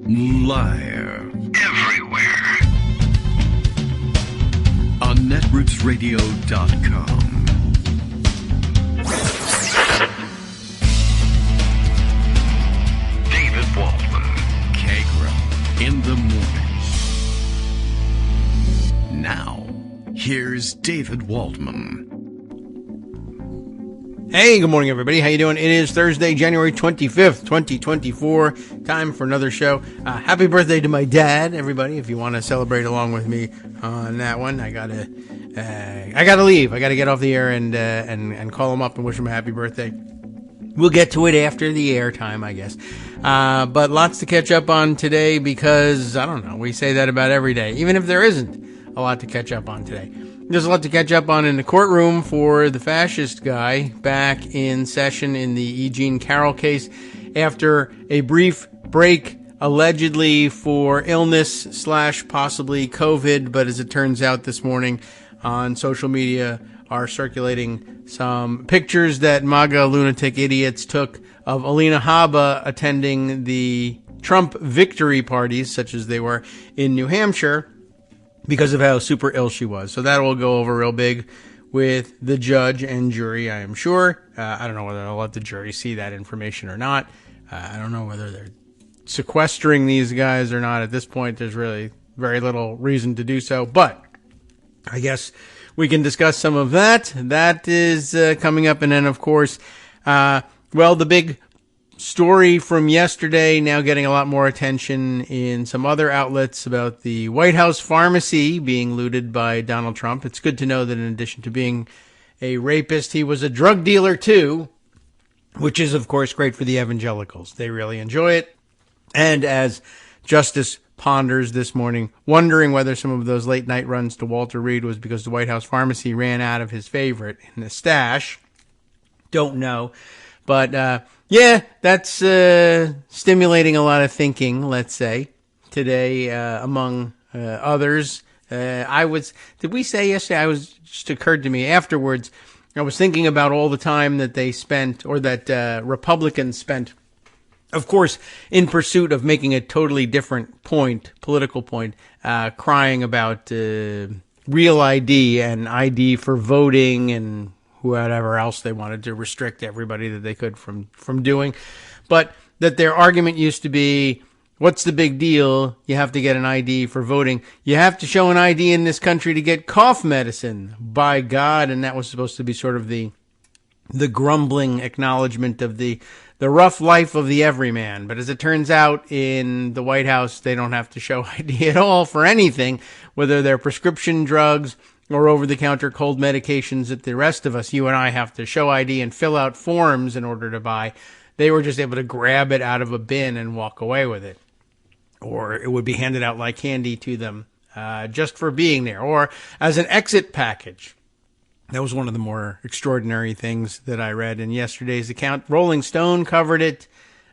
Live. Everywhere. On netrootsradio.com. David Waldman. Kagro. In the morning. Now, here's David Waldman. Hey, good morning, everybody. How you doing? It is Thursday, January 25th, 2024. Time for another show. Happy birthday to my dad, everybody. If you want to celebrate along with me on that one, I gotta leave. I gotta get off the air and call him up and wish him a happy birthday. We'll get to it after the air time, I guess. But lots to catch up on today because, I don't know, we say that about every day, even if there isn't a lot to catch up on today. There's a lot to catch up on in the courtroom for the fascist guy back in session in the E. Jean Carroll case after a brief break allegedly for illness / possibly COVID. But as it turns out this morning on social media are circulating some pictures that MAGA lunatic idiots took of Alina Habba attending the Trump victory parties, such as they were in New Hampshire, because of how super ill she was. So that will go over real big with the judge and jury, I am sure. I don't know whether I'll let the jury see that information or not. I don't know whether they're sequestering these guys or not. At this point, there's really very little reason to do so. But I guess we can discuss some of that. That is coming up. And then, of course, the big story from yesterday now getting a lot more attention in some other outlets about the White House pharmacy being looted by Donald Trump. It's good to know that in addition to being a rapist, he was a drug dealer too, which is, of course, great for the evangelicals. They really enjoy it. And as Justice ponders this morning, wondering whether some of those late night runs to Walter Reed was because the White House pharmacy ran out of his favorite in the stash. Don't know. But, yeah, that's stimulating a lot of thinking, let's say, today, among others. Did we say yesterday, just occurred to me afterwards, I was thinking about all the time that they spent, or that Republicans spent, of course, in pursuit of making a totally different point, political point, crying about real ID and ID for voting and whatever else they wanted to restrict everybody that they could from doing. But that their argument used to be, what's the big deal? You have to get an ID for voting. You have to show an ID in this country to get cough medicine, by God. And that was supposed to be sort of the grumbling acknowledgement of the rough life of the everyman. But as it turns out, in the White House, they don't have to show ID at all for anything, whether they're prescription drugs or over-the-counter cold medications that the rest of us, you and I, have to show ID and fill out forms in order to buy. They were just able to grab it out of a bin and walk away with it. Or it would be handed out like candy to them just for being there, or as an exit package. That was one of the more extraordinary things that I read in yesterday's account. Rolling Stone covered it.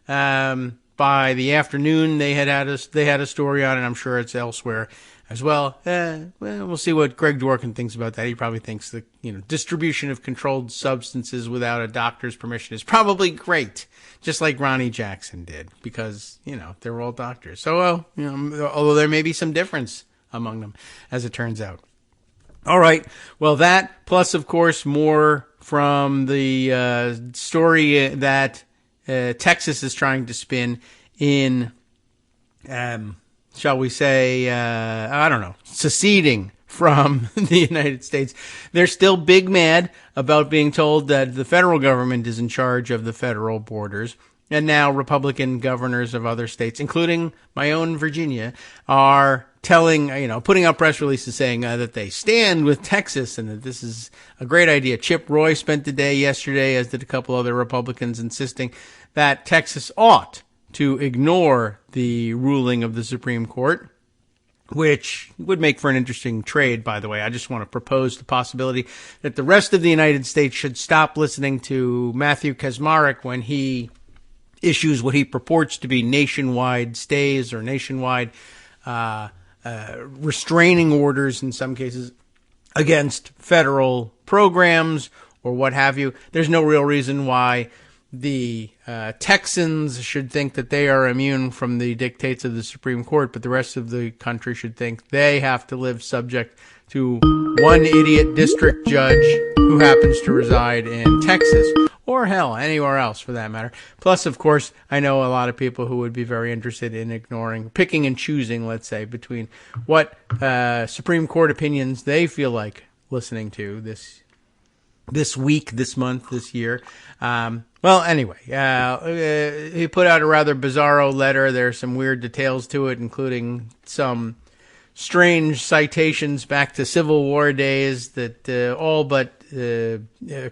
By the afternoon, they had a story on it. I'm sure it's elsewhere as well. We'll see what Greg Dworkin thinks about that. He probably thinks the distribution of controlled substances without a doctor's permission is probably great, just like Ronnie Jackson did, because they're all doctors. So although there may be some difference among them, as it turns out. All right. Well, that plus, of course, more from the story that Texas is trying to spin in, shall we say, seceding from the United States. They're still big mad about being told that the federal government is in charge of the federal borders. And now Republican governors of other states, including my own Virginia, are putting out press releases saying that they stand with Texas and that this is a great idea. Chip Roy spent the day yesterday, as did a couple other Republicans, insisting that Texas ought to ignore the ruling of the Supreme Court, which would make for an interesting trade, by the way. I just want to propose the possibility that the rest of the United States should stop listening to Matthew Kaczmarek when he issues what he purports to be nationwide stays or nationwide restraining orders in some cases against federal programs or what have you. There's no real reason why the Texans should think that they are immune from the dictates of the Supreme Court, but the rest of the country should think they have to live subject to one idiot district judge who happens to reside in Texas, or hell, anywhere else for that matter. Plus, of course, I know a lot of people who would be very interested in picking and choosing, let's say, between what Supreme Court opinions they feel like listening to this week, this month, this year. Well, anyway, he put out a rather bizarro letter. There are some weird details to it, including some strange citations back to Civil War days that all but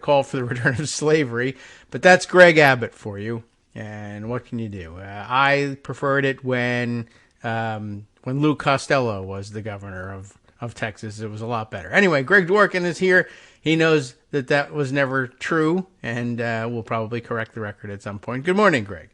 call for the return of slavery. But that's Greg Abbott for you. And what can you do? I preferred it when Lou Costello was the governor of Texas. It was a lot better. Anyway, Greg Dworkin is here. He knows that was never true, and we'll probably correct the record at some point. Good morning, Greg.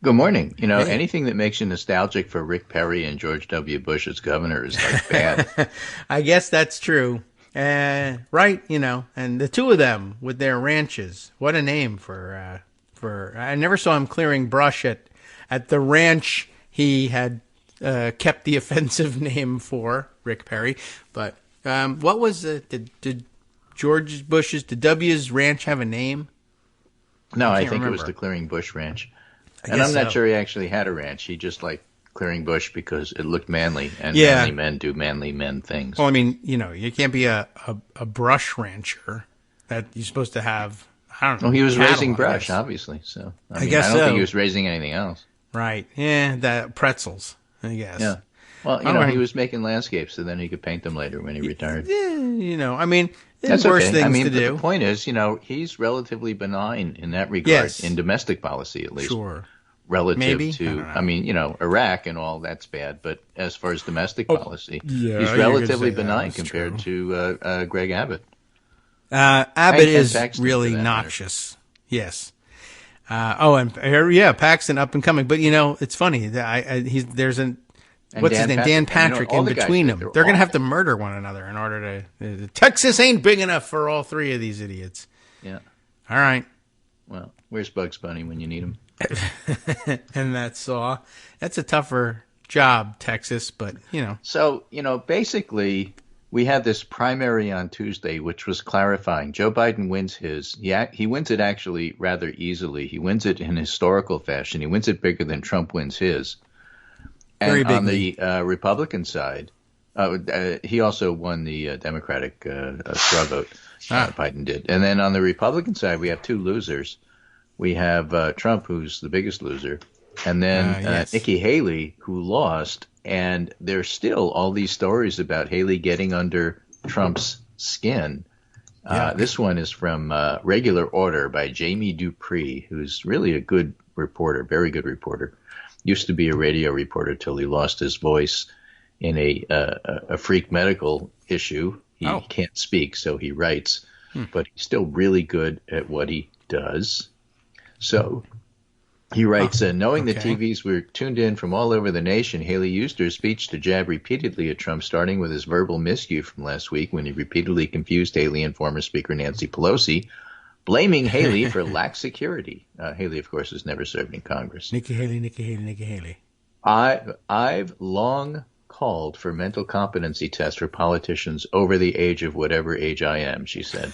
Good morning. Anything that makes you nostalgic for Rick Perry and George W. Bush as governor is like bad. I guess that's true. Right, and the two of them with their ranches. What a name for I never saw him clearing brush at the ranch he had kept the offensive name for, Rick Perry. But what was did George Bush's, did W's ranch have a name? No, I think remember. It was the Clearing Bush Ranch. And I'm not sure he actually had a ranch. He just liked clearing bush because it looked manly, and manly men do manly men things. Well, I mean, you can't be a brush rancher. That you're supposed to have, I don't know. Well, he was raising brush, obviously. So I don't think he was raising anything else. Right. Yeah, that pretzels, I guess. Yeah. Well, he was making landscapes, so then he could paint them later when he retired. Yeah, I mean, that's worse okay. things to do. The point is, he's relatively benign in that regard, in domestic policy at least. Sure. Relative to, Iraq and all, that's bad. But as far as domestic policy, he's relatively benign compared to Greg Abbott. Abbott is really noxious. Yes. Paxton up and coming. But, it's funny. There's what's his name? Dan Patrick in between them. They're going to have to murder one another in order to. Texas ain't big enough for all three of these idiots. Yeah. All right. Well, where's Bugs Bunny when you need him? And that's a tougher job, Texas, but So, basically, we had this primary on Tuesday, which was clarifying. Joe Biden wins his. He wins it actually rather easily. He wins it in historical fashion. He wins it bigger than Trump wins his. And on the Republican side, he also won the Democratic straw vote. Biden did. And then on the Republican side, we have two losers. We have Trump, who's the biggest loser, and then Nikkki Haley, who lost. And there's still all these stories about Haley getting under Trump's skin. This one is from Regular Order by Jamie Dupree, who's really a good reporter, very good reporter. Used to be a radio reporter till he lost his voice in a freak medical issue. He can't speak, so he writes, but he's still really good at what he does. So he writes, knowing the TVs were tuned in from all over the nation, Haley used her speech to jab repeatedly at Trump, starting with his verbal miscue from last week when he repeatedly confused Haley and former Speaker Nancy Pelosi, blaming Haley for lax security. Haley, of course, has never served in Congress. Nikkki Haley. I've long called for mental competency tests for politicians over the age of whatever age I am, she said.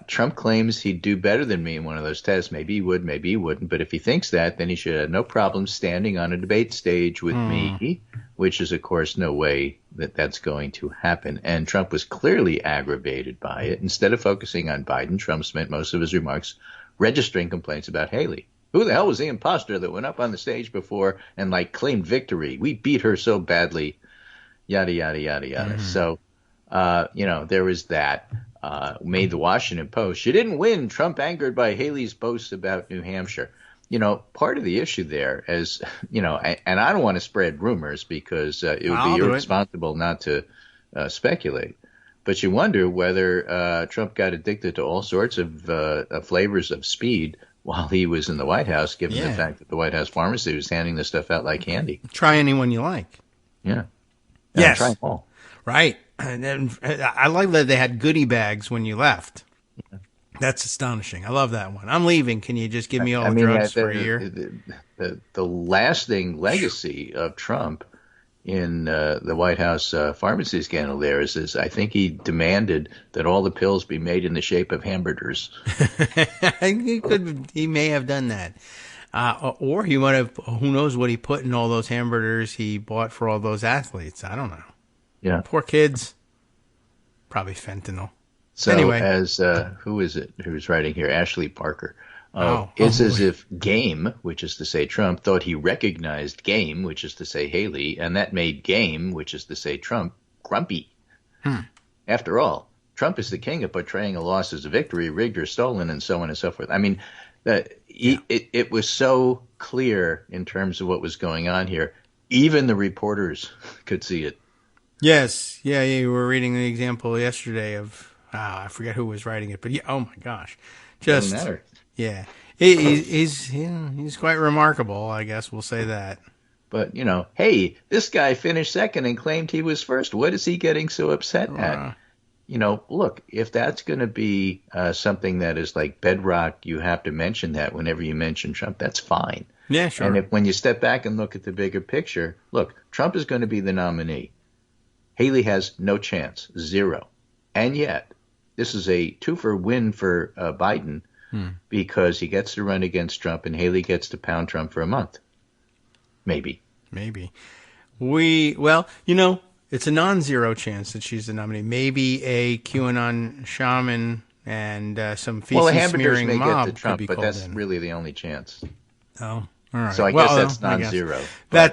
Trump claims he'd do better than me in one of those tests. Maybe he would, maybe he wouldn't. But if he thinks that, then he should have no problem standing on a debate stage with me, which is, of course, no way that's going to happen. And Trump was clearly aggravated by it. Instead of focusing on Biden, Trump spent most of his remarks registering complaints about Haley. Who the hell was the imposter that went up on the stage before and claimed victory? We beat her so badly, yada, yada, yada, yada. So, there was that. Made the Washington Post. She didn't win. Trump angered by Haley's boasts about New Hampshire. Part of the issue there is, and I don't want to spread rumors because it would be irresponsible not to speculate. But you wonder whether Trump got addicted to all sorts of flavors of speed while he was in the White House, given the fact that the White House pharmacy was handing this stuff out like candy. Try anyone you like. Yeah. Yes. Try them all. Right. And I like that they had goodie bags when you left. That's astonishing. I love that one. I'm leaving. Can you just give me all the drugs for a year? The lasting legacy of Trump in the White House pharmacy scandal there is I think he demanded that all the pills be made in the shape of hamburgers. He may have done that. Or he might have, who knows what he put in all those hamburgers he bought for all those athletes. I don't know. Yeah. Poor kids. Probably fentanyl. So anyway. As, who is it who's writing here? Ashley Parker. It's as if Game, which is to say Trump, thought he recognized Game, which is to say Haley, and that made Game, which is to say Trump, grumpy. After all, Trump is the king of portraying a loss as a victory, rigged or stolen, and so on and so forth. I mean, it was so clear in terms of what was going on here. Even the reporters could see it. Yes. Yeah, you were reading the example yesterday of, I forget who was writing it, but oh my gosh. Doesn't matter. Yeah, he's quite remarkable, I guess we'll say that. But, hey, this guy finished second and claimed he was first. What is he getting so upset at? Look, if that's going to be something that is like bedrock, you have to mention that whenever you mention Trump, that's fine. Yeah, sure. And when you step back and look at the bigger picture, look, Trump is going to be the nominee. Haley has no chance, zero. And yet, this is a two-for win for Biden. Because he gets to run against Trump and Haley gets to pound Trump for a month. Maybe. It's a non-zero chance that she's the nominee. Maybe a QAnon shaman and some feces-smearing mob get to Trump, could be but called that's in. really the only chance. Oh, all right. So I guess that's non-zero.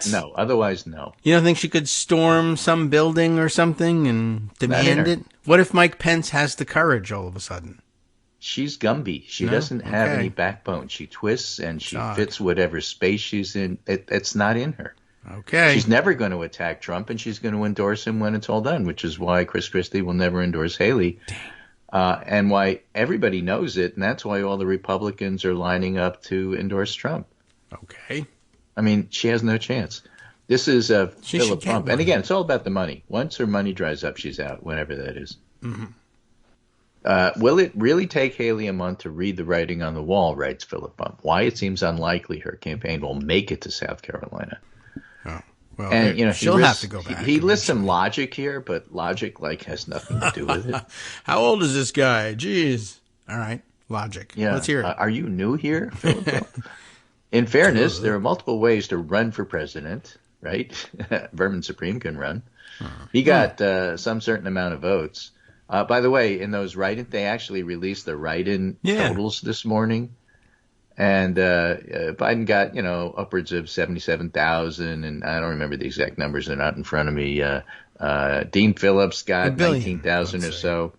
No, otherwise no. You don't think she could storm some building or something and demand it? What if Mike Pence has the courage all of a sudden? She's Gumby. She doesn't have any backbone. She twists and she fits whatever space she's in. It's not in her. Okay. She's never going to attack Trump, and she's going to endorse him when it's all done, which is why Chris Christie will never endorse Haley, and why everybody knows it, and that's why all the Republicans are lining up to endorse Trump. Okay. I mean, she has no chance. This is Philip Trump. And again, it's all about the money. Once her money dries up, she's out, whenever that is. Mm-hmm. Will it really take Haley a month to read the writing on the wall, writes Philip Bump, why it seems unlikely her campaign will make it to South Carolina. Oh, well, and, she'll have to go back. He lists some logic here, but logic has nothing to do with it. How old is this guy? Jeez. All right, logic. Yeah. Let's hear it. Are you new here, Philip Bump? In fairness, there are multiple ways to run for president, right? Vermin Supreme can run. He got some certain amount of votes. By the way, in those write-in, they actually released the write-in totals this morning. And Biden got, upwards of 77,000, and I don't remember the exact numbers. They're not in front of me. Dean Phillips got 19,000 or so.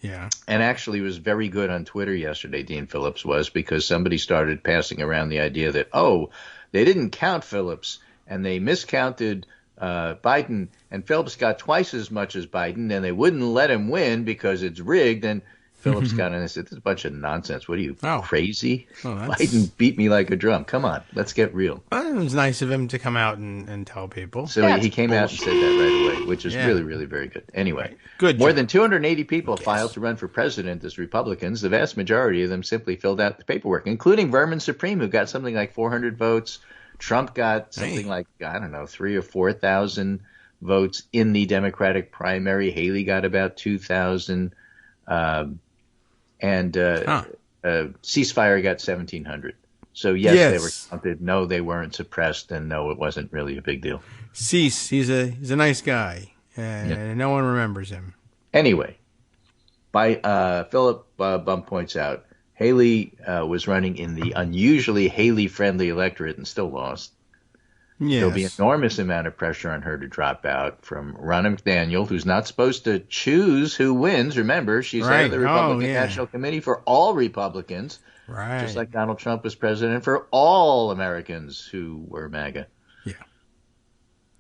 Yeah. And actually was very good on Twitter yesterday, Dean Phillips was, because somebody started passing around the idea that, they didn't count Phillips, and they miscounted Biden, and Phillips got twice as much as Biden, and they wouldn't let him win because it's rigged. And Phillips got in and said, "This is a bunch of nonsense. What are you, crazy? Biden beat me like a drum. Come on, let's get real." Well, it was nice of him to come out and tell people. So he came out and said that right away, which is really, really very good. Anyway, good. More than 280 people filed to run for president as Republicans. The vast majority of them simply filled out the paperwork, including Vermin Supreme, who got something like 400 votes. Trump got something like, 3,000 or 4,000 votes in the Democratic primary. Haley got about 2,000. And Ceasefire got 1,700. So, yes, they were counted. No, they weren't suppressed. And no, it wasn't really a big deal. Cease, he's a nice guy. And no one remembers him. Anyway, Philip Bump points out, Haley was running in the unusually Haley-friendly electorate and still lost. Yes. There'll be an enormous amount of pressure on her to drop out from Ronna McDaniel, who's not supposed to choose who wins. Remember, she's head of the Republican National Committee for all Republicans, just like Donald Trump was president for all Americans who were MAGA. Yeah.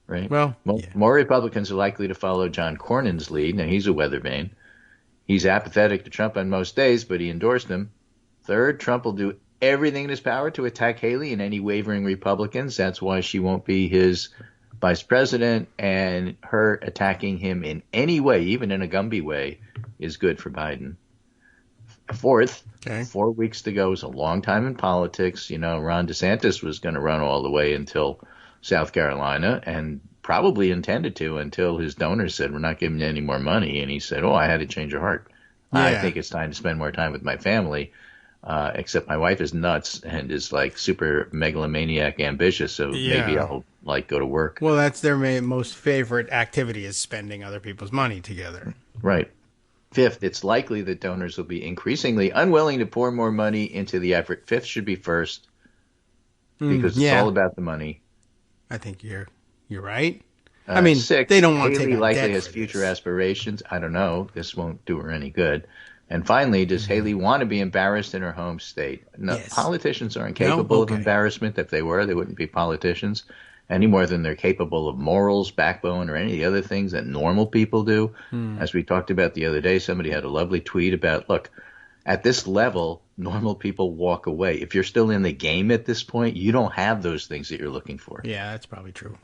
Right? Well, more Republicans are likely to follow John Cornyn's lead. Now, he's a weather vane. He's apathetic to Trump on most days, but he endorsed him. Third, Trump will do everything in his power to attack Haley and any wavering Republicans. That's why she won't be his vice president, and her attacking him in any way, even in a Gumby way, is good for Biden. Fourth, Okay. 4 weeks to go is a long time in politics. Ron DeSantis was going to run all the way until South Carolina and probably intended to until his donors said, we're not giving you any more money. And he said, I had to change of heart. Yeah. I think it's time to spend more time with my family. Except my wife is nuts and is like super megalomaniac ambitious. So maybe I'll go to work. Well, that's their most favorite activity is spending other people's money together. Right. Fifth, it's likely that donors will be increasingly unwilling to pour more money into the effort. Fifth should be first because it's all about the money. I think you're right. Sixth, they don't want to take Haley on likely debt has for future this. aspirations. I don't know. This won't do her any good. And finally, does Haley want to be embarrassed in her home state? No, Yes. Politicians are incapable of embarrassment. If they were, they wouldn't be politicians any more than they're capable of morals, backbone, or any of the other things that normal people do. As we talked about the other day, somebody had a lovely tweet about, look, at this level, normal people walk away. If you're still in the game at this point, you don't have those things that you're looking for. Yeah, that's probably true.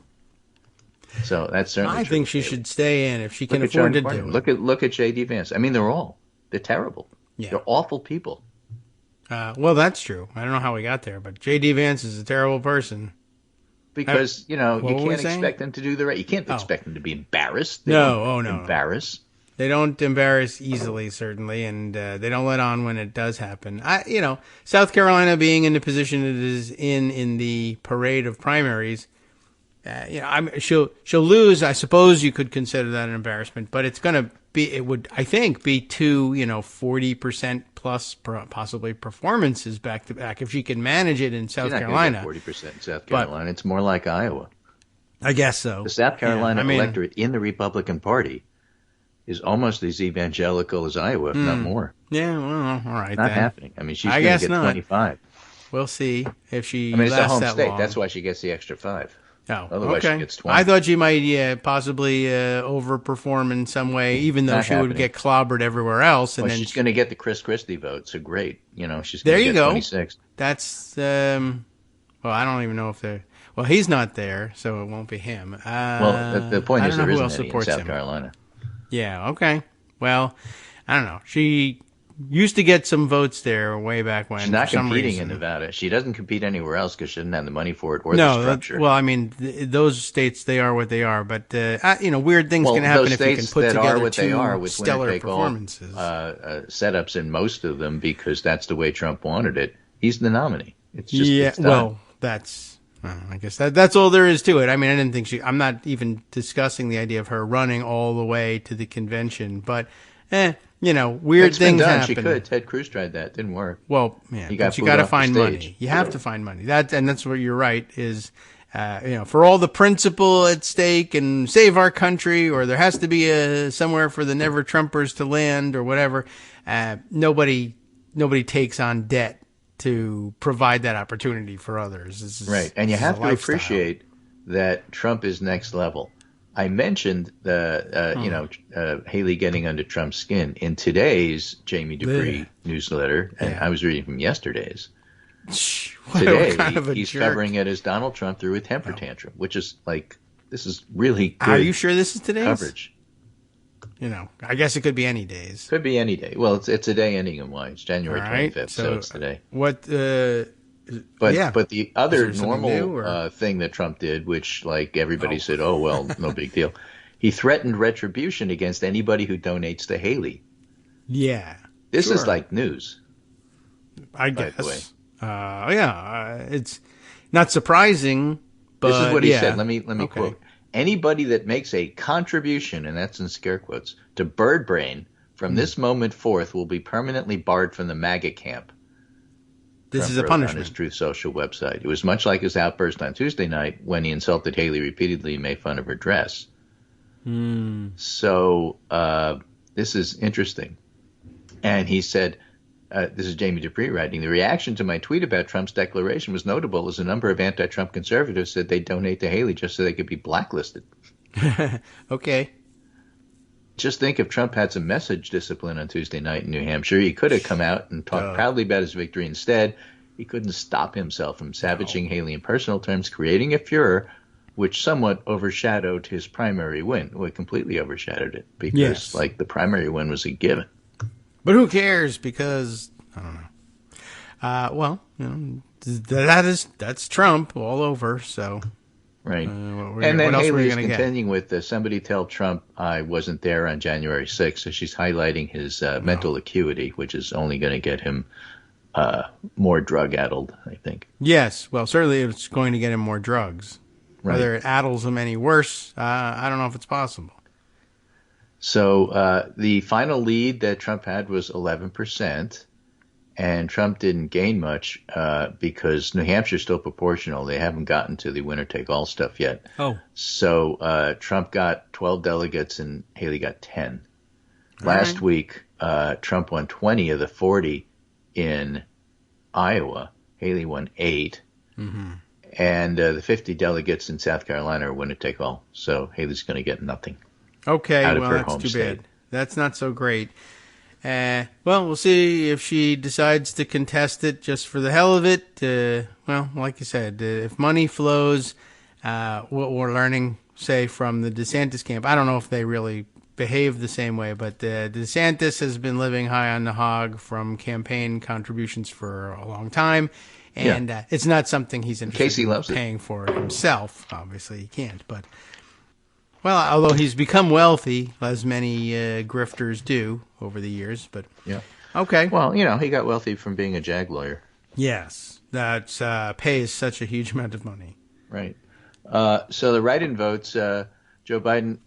So that's certainly I true. think she should stay in if she can Look at afford to John do Cornyn. it. Look at J.D. Vance. I mean, they're terrible. Yeah. They're awful people. Well, that's true. I don't know how we got there, but J.D. Vance is a terrible person. Because, you what were we can't saying? expect them to do the right. You can't expect them to be embarrassed. They No, don't no. embarrass. They don't embarrass easily, certainly, and they don't let on when it does happen. South Carolina being in the position it is in the parade of primaries, she'll lose. I suppose you could consider that an embarrassment, but it's going to be. It would, I think, be two 40% plus possibly performances back to back if she can manage it in South Carolina. 40% in South Carolina. It's more like Iowa. I guess so. The South Carolina electorate in the Republican Party is almost as evangelical as Iowa, if not more. Yeah, well, all right. Not then. happening. I mean, she's I going to guess get not. 25. We'll see if she It's a lasts home that state. long. That's why she gets the extra 5. Oh, Otherwise, okay. she gets 20. I thought she might possibly overperform in some way, even though Not she would happening. get clobbered everywhere else. And Well, then she's going to get the Chris Christie vote, so great. She's there going to you get go. 26. That's well, I don't even know if they're. Well, he's not there, so it won't be him. Well, the point I is don't know there who isn't else any in supports South him. Carolina. Yeah. Okay. Well, I don't know. She used to get some votes there way back when. She's not for some competing reason. in Nevada. She doesn't compete anywhere else because she doesn't have the money for it or the structure. Well, I mean, those states, they are what they are. But, weird things can happen those if you can states put that are together what they two are with stellar winner-take-all, performances. setups in most of them because that's the way Trump wanted it. He's the nominee. It's just Yeah, it's done. well, that's... I guess that's all there is to it. I mean, I didn't think I'm not even discussing the idea of her running all the way to the convention. But, weird It's been things done. happen. She could. Ted Cruz tried that. Didn't work. Well, yeah, He got but you booed got to off the find stage. money. You have to find money. That's where you're right is, for all the principle at stake and save our country, or there has to be somewhere for the never Trumpers to land or whatever. Nobody takes on debt to provide that opportunity for others. Right. And you have to appreciate that Trump is next level. I mentioned Haley getting under Trump's skin in today's Jamie Dupree newsletter, and I was reading from yesterday's. Today, he's covering it as Donald Trump threw a temper tantrum, which is like, this is really good. Are you sure this is today's coverage? I guess it could be any days. Could be any day. Well, it's a day ending in Y. It's January 25th, so it's today. What? But the other something new, normal thing that Trump did, which like everybody said, oh, well, no big deal. He threatened retribution against anybody who donates to Haley. Yeah. This is like news. I guess. It's not surprising, but this is what he said. Let me Okay. quote. Anybody that makes a contribution, and that's in scare quotes, to Bird Brain from this moment forth will be permanently barred from the MAGA camp. This Trump is a wrote punishment. on his Truth Social website. It was much like his outburst on Tuesday night when he insulted Haley repeatedly and made fun of her dress. So this is interesting. And he said, this is Jamie Dupree writing, the reaction to my tweet about Trump's declaration was notable as a number of anti-Trump conservatives said they'd donate to Haley just so they could be blacklisted. Okay. Just think if Trump had some message discipline on Tuesday night in New Hampshire, he could have come out and talked proudly about his victory. Instead, he couldn't stop himself from savaging Haley in personal terms, creating a furor which somewhat overshadowed his primary win. Well, it completely overshadowed it because, the primary win was a given. But who cares? Because I don't know. Well, that's Trump all over. So right. And then Haley's contending with somebody tell Trump I wasn't there on January 6th. So she's highlighting his mental acuity, which is only going to get him more drug-addled, I think. Yes. Well, certainly it's going to get him more drugs. Right. Whether it addles him any worse, I don't know if it's possible. So the final lead that Trump had was 11%, and Trump didn't gain much because New Hampshire's still proportional. They haven't gotten to the winner-take-all stuff yet. Oh. So Trump got 12 delegates and Haley got 10. Last week, Trump won 20 of the 40 in Iowa. Haley won 8. Mm-hmm. And the 50 delegates in South Carolina are winner-take-all. So Haley's going to get nothing. Okay, well, that's too bad. That's not so great. Well, we'll see if she decides to contest it just for the hell of it. Well, like you said, if money flows, what we're learning, say, from the DeSantis camp, I don't know if they really behave the same way, but DeSantis has been living high on the hog from campaign contributions for a long time. And it's not something he's interested in paying for himself. Obviously, he can't. But, well, although he's become wealthy, as many grifters do over the years. But okay. Well, he got wealthy from being a JAG lawyer. Yes, that pays such a huge amount of money. Right. So the write-in votes, Joe Biden,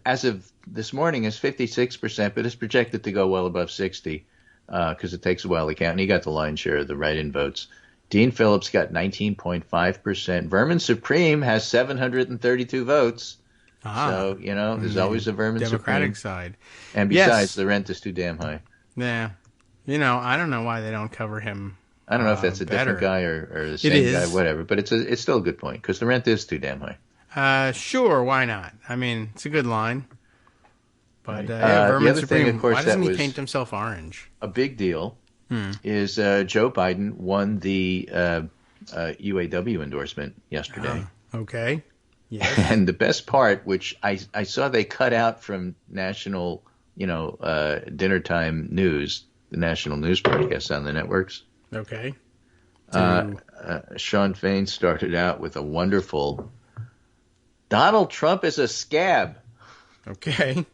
as of this morning, is 56%, but it's projected to go well above 60 because it takes a while to count. And he got the lion's share of the write-in votes. Dean Phillips got 19.5%. Vermin Supreme has 732 votes. So, there's always a Vermin Democratic Supreme. Side. And besides, the rent is too damn high. Yeah. I don't know why they don't cover him. I don't know if that's a different guy or the same guy, whatever. But it's still a good point because the rent is too damn high. Sure, why not? I mean, it's a good line. But the Vermin other Supreme, thing, of course, why doesn't he paint himself orange? A big deal is Joe Biden won the UAW endorsement yesterday. Okay. Yes. And the best part, which I saw they cut out from national, dinner time news, the national news broadcasts on the networks. Okay. Sean Fain started out with a wonderful, Donald Trump is a scab. Okay.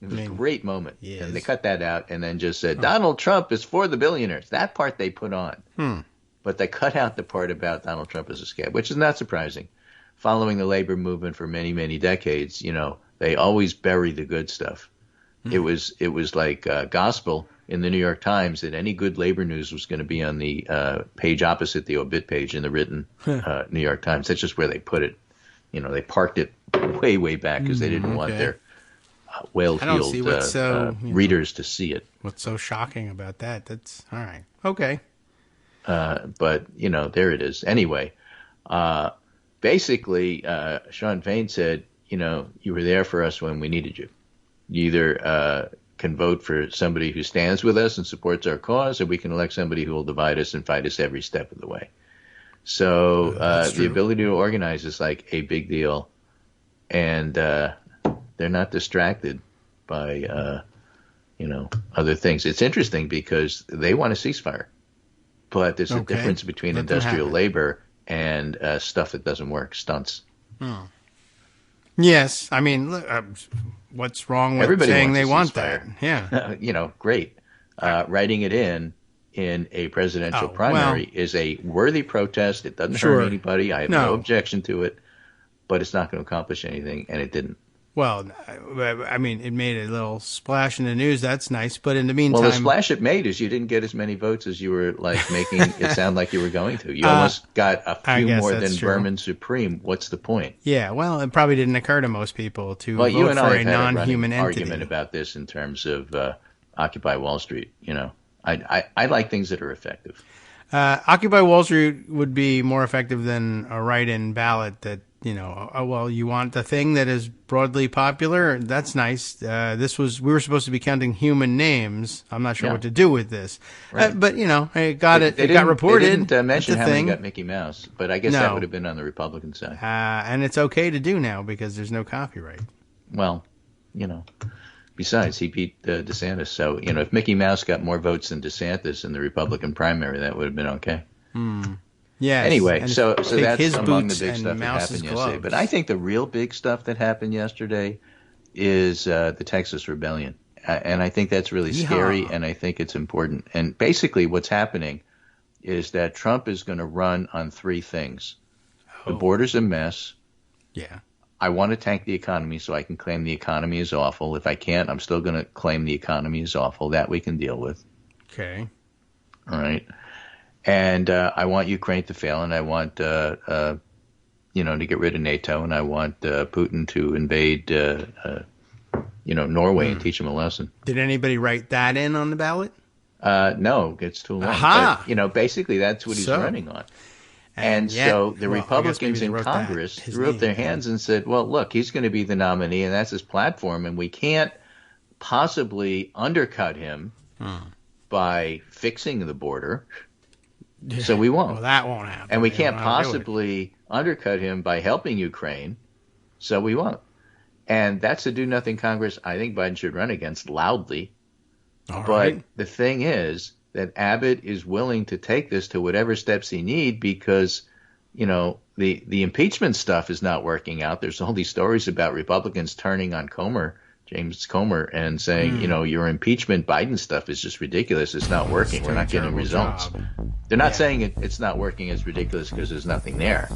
It was a great moment. Yes. And they cut that out and then just said, Donald Trump is for the billionaires. That part they put on. But they cut out the part about Donald Trump as a scab, which is not surprising. Following the labor movement for many, many decades, they always bury the good stuff. It was like gospel in the New York Times that any good labor news was going to be on the page opposite the obit page in the written New York Times. That's just where they put it. They parked it way, way back because they didn't want their well-heeled readers to see it. What's so shocking about that? That's all right. Okay. But, there it is. Anyway, basically, Sean Fain said, you were there for us when we needed you. You either can vote for somebody who stands with us and supports our cause, or we can elect somebody who will divide us and fight us every step of the way. So the ability to organize is like a big deal. And they're not distracted by, other things. It's interesting because they want a ceasefire. But there's a difference between industrial labor and stuff that doesn't work, stunts. Yes. I mean, what's wrong with saying they want that? Yeah. Great. Writing it in a presidential primary is a worthy protest. It doesn't hurt anybody. I have no objection to it. But it's not going to accomplish anything, and it didn't. Well, I mean, it made a little splash in the news. That's nice. But in the meantime... Well, the splash it made is you didn't get as many votes as you were making it sound like you were going to. You almost got a few more than Vermin Supreme. What's the point? Yeah, well, it probably didn't occur to most people to vote you and for I a non-human entity. Argument about this in terms of Occupy Wall Street. I like things that are effective. Occupy Wall Street would be more effective than a write-in ballot that, you want the thing that is broadly popular. That's nice. We were supposed to be counting human names. I'm not sure what to do with this. Right. But, it got reported. They didn't mention how many got Mickey Mouse, but I guess that would have been on the Republican side. And it's okay to do now because there's no copyright. Well, Besides, he beat DeSantis. So, if Mickey Mouse got more votes than DeSantis in the Republican primary, that would have been okay. Yeah. Anyway, so that's his among the boots big and stuff that Mouse's happened gloves. yesterday. But I think the real big stuff that happened yesterday is the Texas rebellion. And I think that's really scary, and I think it's important. And basically what's happening is that Trump is going to run on three things. The border's a mess. Yeah. I want to tank the economy so I can claim the economy is awful. If I can't, I'm still going to claim the economy is awful. That we can deal with. Okay. All right. And I want Ukraine to fail, and I want, to get rid of NATO, and I want Putin to invade, Norway and teach him a lesson. Did anybody write that in on the ballot? No, it's too long. Aha! But, basically that's what he's running on. And so the Republicans in Congress threw up their hands and said, well, look, he's going to be the nominee, and that's his platform, and we can't possibly undercut him by fixing the border, so we won't. Well, that won't happen. And we can't possibly undercut him by helping Ukraine, so we won't. And that's a do-nothing Congress I think Biden should run against loudly. But the thing is that Abbott is willing to take this to whatever steps he need because, the impeachment stuff is not working out. There's all these stories about Republicans turning on James Comer, and saying, your impeachment Biden stuff is just ridiculous. It's not working. We're not getting results. They're not saying it's not working. It's ridiculous because there's nothing there.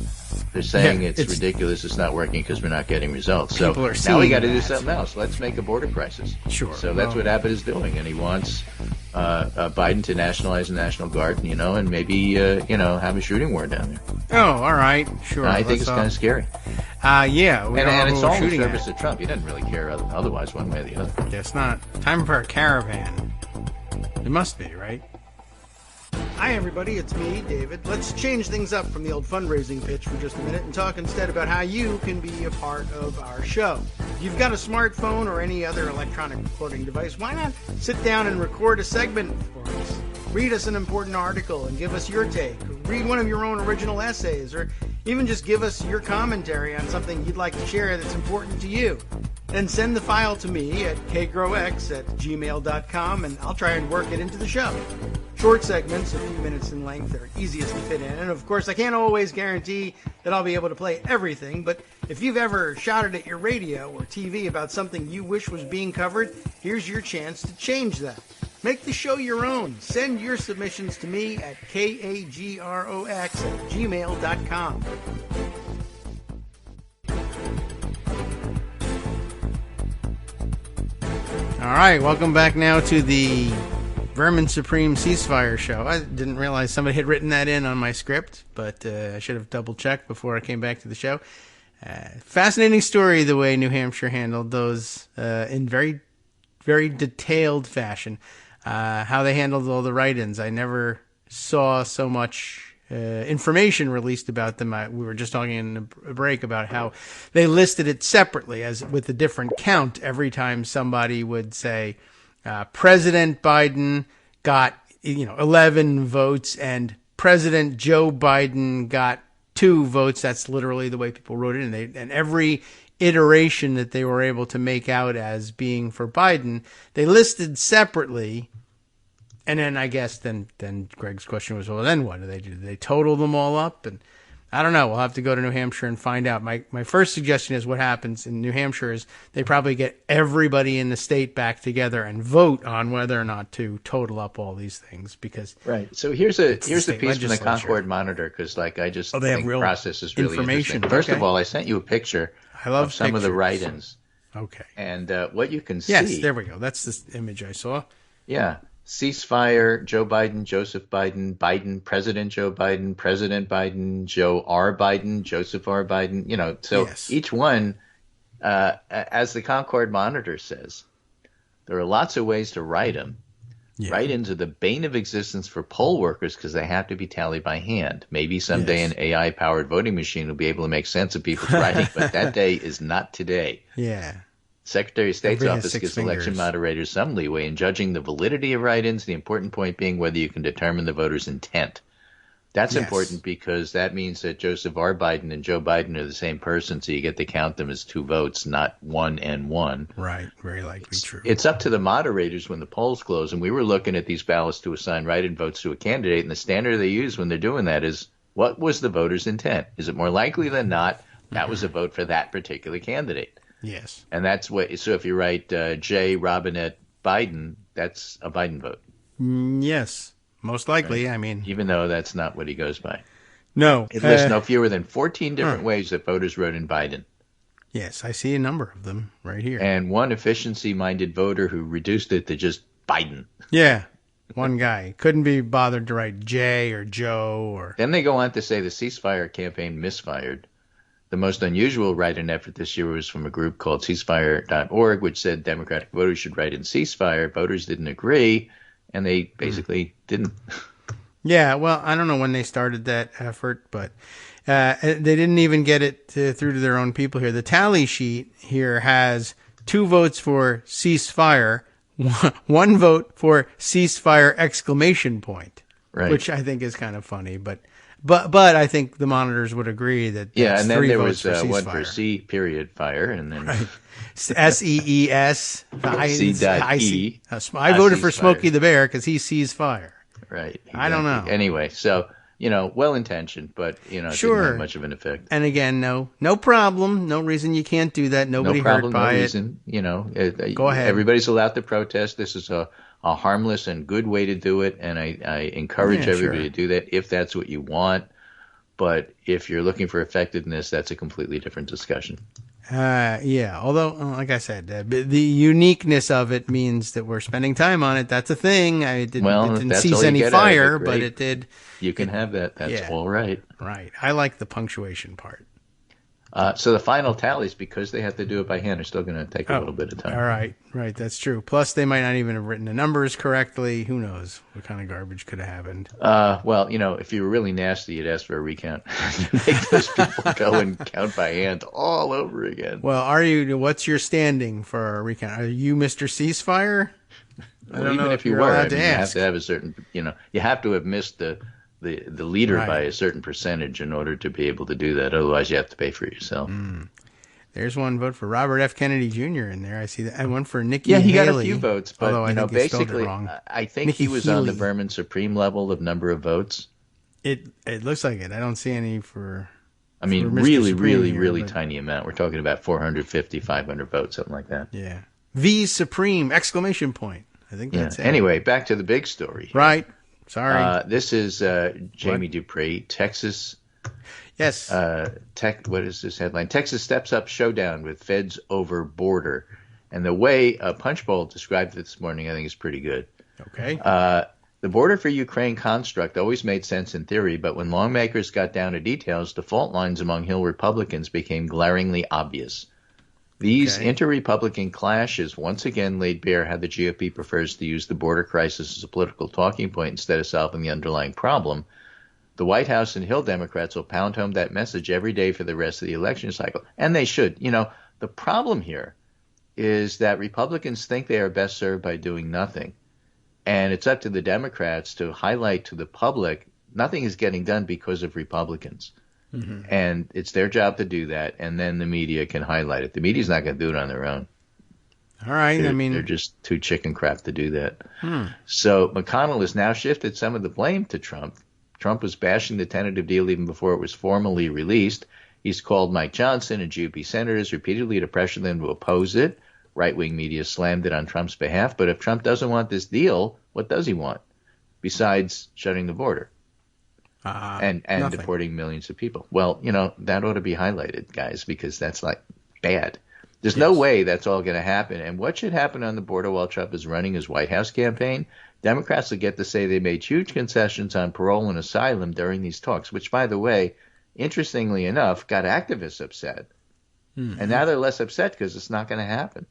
They're saying it's ridiculous. It's not working because we're not getting results. So now we got to do something else. Let's make a border crisis. Sure. So that's what Abbott is doing, and he wants Biden to nationalize the National Guard, and maybe have a shooting war down there. Oh, all right, sure. I think it's kind of scary. Yeah, and it's all in service of Trump. He doesn't really care otherwise, one way or the other. Guess not. Time for a caravan. It must be, right? Hi, everybody. It's me, David. Let's change things up from the old fundraising pitch for just a minute and talk instead about how you can be a part of our show. If you've got a smartphone or any other electronic recording device, why not sit down and record a segment for us? Read us an important article and give us your take. Read one of your own original essays, or even just give us your commentary on something you'd like to share that's important to you. Then send the file to me at kagrox@gmail.com, and I'll try and work it into the show. Short segments, a few minutes in length, are easiest to fit in. And of course, I can't always guarantee that I'll be able to play everything, but if you've ever shouted at your radio or TV about something you wish was being covered, here's your chance to change that. Make the show your own. Send your submissions to me at kagrox@gmail.com. All right, welcome back now to the Vermin Supreme Ceasefire Show. I didn't realize somebody had written that in on my script, but I should have double-checked before I came back to the show. Fascinating story, the way New Hampshire handled those in very, very detailed fashion. How they handled all the write-ins. I never saw so much information released about them. We were just talking in a break about how they listed it separately, as with a different count every time somebody would say, President Biden got 11 votes and President Joe Biden got 2 votes. That's literally the way people wrote it. And every iteration that they were able to make out as being for Biden, they listed separately. And then I guess then Greg's question was, well, then what do they do? Do they total them all up? And I don't know. We'll have to go to New Hampshire and find out. My first suggestion is what happens in New Hampshire is they probably get everybody in the state back together and vote on whether or not to total up all these things. Because right. So here's the piece from the Concord Monitor, because I just think the process is really interesting. First of all, I sent you a picture of some of the write-ins. Okay. And what you can see. Yes, there we go. That's the image I saw. Yeah. Ceasefire, Joe Biden, Joseph Biden, Biden, President Joe Biden, President Biden, Joe R. Biden, Joseph R. Biden, so yes. Each one, as the Concord Monitor says, there are lots of ways to write them. Yeah. Write-ins are the bane of existence for poll workers because they have to be tallied by hand. Maybe someday an AI-powered voting machine will be able to make sense of people's writing, but that day is not today. Yeah. Secretary of State's office gives election moderators some leeway in judging the validity of write-ins, the important point being whether you can determine the voter's intent. That's Yes. important because that means that Joseph R. Biden and Joe Biden are the same person, so you get to count them as 2 votes, not 1 and 1. Right. Very likely true. It's up to the moderators when the polls close, and we were looking at these ballots to assign write-in votes to a candidate, and the standard they use when they're doing that is, what was the voter's intent? Is it more likely than not that was a vote for that particular candidate? Yes. And that's what. So if you write J. Robinette Biden, that's a Biden vote. Yes. Most likely. Right. I mean, Even though that's not what he goes by. no. It lists no fewer than 14 different ways that voters wrote in Biden. Yes, I see a number of them right here. And one efficiency-minded voter who reduced it to just Biden. Yeah. One guy couldn't be bothered to write J or Joe or. Then they go on to say the ceasefire campaign misfired. The most unusual write-in effort this year was from a group called ceasefire.org, which said Democratic voters should write in ceasefire. Voters didn't agree, and they basically didn't. Yeah, well, I don't know when they started that effort, but they didn't even get it through to their own people here. The tally sheet here has 2 votes for ceasefire, 1 vote for ceasefire exclamation point, Right. which I think is kind of funny, but I think the monitors would agree that Yeah, and then 3 there votes was for one for ceasefire. C period fire, and then Right. SEES. C.E. I voted for ceasefire. Smokey the Bear because he sees fire. Right. I don't know. Anyway, so, well-intentioned, but, it Sure. didn't have much of an effect. And again, no problem. No reason you can't do that. Nobody No problem, hurt by no it. reason. Go ahead. Everybody's allowed to protest. This is a harmless and good way to do it, and I encourage Yeah, everybody sure. to do that if that's what you want. But if you're looking for effectiveness, that's a completely different discussion. Yeah. Although, like I said, the uniqueness of it means that we're spending time on it. That's a thing. It If didn't that's seize all you any get out of fire, it, but great. it did. You can have that. That's Yeah. all right. Right. I like the punctuation part. So the final tallies, because they have to do it by hand, are still going to take a little bit of time. All right. Right. That's true. Plus, they might not even have written the numbers correctly. Who knows what kind of garbage could have happened? Well, if you were really nasty, you'd ask for a recount. Make those people go and count by hand all over again. Well, what's your standing for a recount? Are you Mr. Ceasefire? I don't Even know if you you're were, allowed to you have ask. to have a certain, you have to have missed the leader Right. by a certain percentage in order to be able to do that. Otherwise, you have to pay for it yourself. There's one vote for Robert F. Kennedy Jr. in there. I see that. And one for Nikkki Yeah, he Haley. got a few votes, but although I think he spelled it basically, wrong. I think he Nikkki was on the Haley. Vermin Supreme level of number of votes. It looks like it. I don't see any for. I mean, For Mr. really, Supreme really, here, really but- tiny amount. We're talking about 450, 500 votes, something like that. Yeah. V Supreme exclamation point. I think Yeah. that's it. Anyway, back to the big story. Right. Sorry. This is Jamie Dupree, Texas. yes. What is this headline? Texas steps up showdown with feds over border. And the way Punchbowl described it this morning, I think is pretty good. okay. The border for Ukraine construct always made sense in theory, but when lawmakers got down to details, the fault lines among Hill Republicans became glaringly obvious. These Okay. inter-Republican clashes once again laid bare how the GOP prefers to use the border crisis as a political talking point instead of solving the underlying problem. The White House and Hill Democrats will pound home that message every day for the rest of the election cycle, and they should. The problem here is that Republicans think they are best served by doing nothing. And it's up to the Democrats to highlight to the public nothing is getting done because of Republicans. Mm-hmm. And it's their job to do that, and then the media can highlight it. The media's not going to do it on their own. All right. They're just too chicken crap to do that. So McConnell has now shifted some of the blame to Trump. Trump was bashing the tentative deal even before it was formally released. He's called Mike Johnson and GOP senators repeatedly to pressure them to oppose it. Right-wing media slammed it on Trump's behalf. But if Trump doesn't want this deal, what does he want besides shutting the border and nothing. deporting millions of people? Well, that ought to be highlighted, guys, because that's like bad. There's no way that's all going to happen. And what should happen on the border while Trump is running his White House campaign? Democrats will get to say they made huge concessions on parole and asylum during these talks, which, by the way, interestingly enough, got activists upset. Mm-hmm. And now they're less upset because it's not going to happen.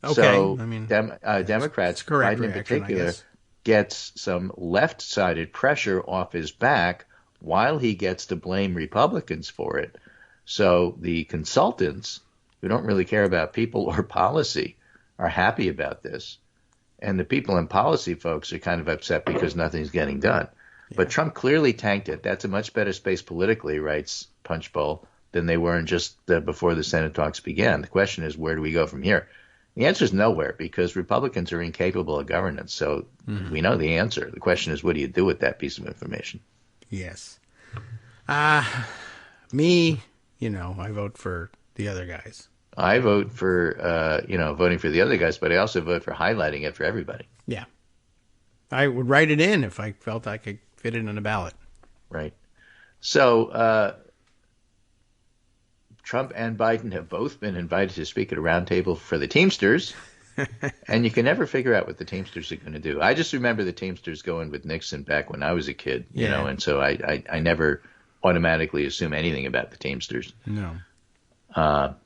Okay. So that's Democrats, correct Biden in reaction, I particular, guess. gets some left-sided pressure off his back while he gets to blame Republicans for it. So the consultants, who don't really care about people or policy, are happy about this. And the people in policy folks are kind of upset because nothing's getting done. But Trump clearly tanked it. That's a much better space politically, writes Punchbowl, than they were in just before the Senate talks began. The question is, where do we go from here? The answer is nowhere, because Republicans are incapable of governance. So we know the answer. The question is, what do you do with that piece of information? Yes. Me, I vote for the other guys. I vote for, voting for the other guys, but I also vote for highlighting it for everybody. Yeah. I would write it in if I felt I could fit it on a ballot. Right. So Trump and Biden have both been invited to speak at a roundtable for the Teamsters, and you can never figure out what the Teamsters are going to do. I just remember the Teamsters going with Nixon back when I was a kid, and so I never automatically assume anything about the Teamsters. No.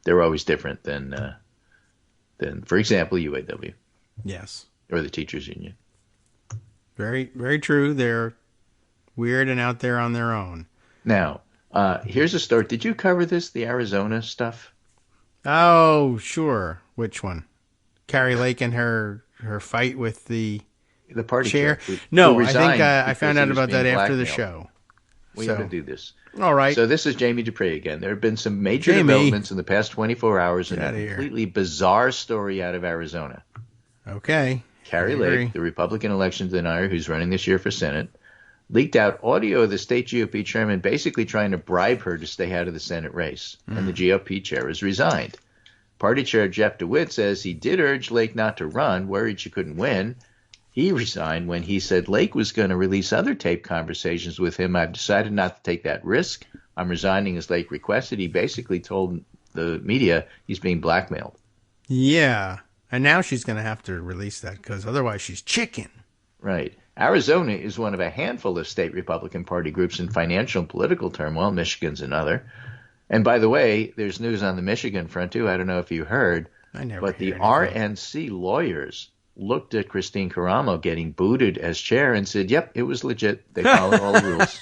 They're always different than, for example, UAW. Yes. Or the teachers union. Very, very true. They're weird and out there on their own. Now, here's a story. Did you cover this, the Arizona stuff? Oh, sure. Which one? Kari Lake and her fight with the party chair. No, I think I found out about that after the show. We have to do this. All right. So this is Jamie Dupree again. There have been some major developments in the past 24 hours in a completely bizarre story out of Arizona. Okay. Kari Lake, the Republican election denier who's running this year for Senate, leaked out audio of the state GOP chairman basically trying to bribe her to stay out of the Senate race. And the GOP chair has resigned. Party chair Jeff DeWitt says he did urge Lake not to run, worried she couldn't win. He resigned when he said Lake was going to release other tape conversations with him. I've decided not to take that risk. I'm resigning as Lake requested. He basically told the media he's being blackmailed. Yeah. And now she's going to have to release that because otherwise she's chicken. Right. Arizona is one of a handful of state Republican Party groups in financial and political turmoil. Michigan's another. And by the way, there's news on the Michigan front, too. I don't know if you heard. But the RNC lawyers looked at Christine Caramo getting booted as chair and said, yep, it was legit. They followed all the rules.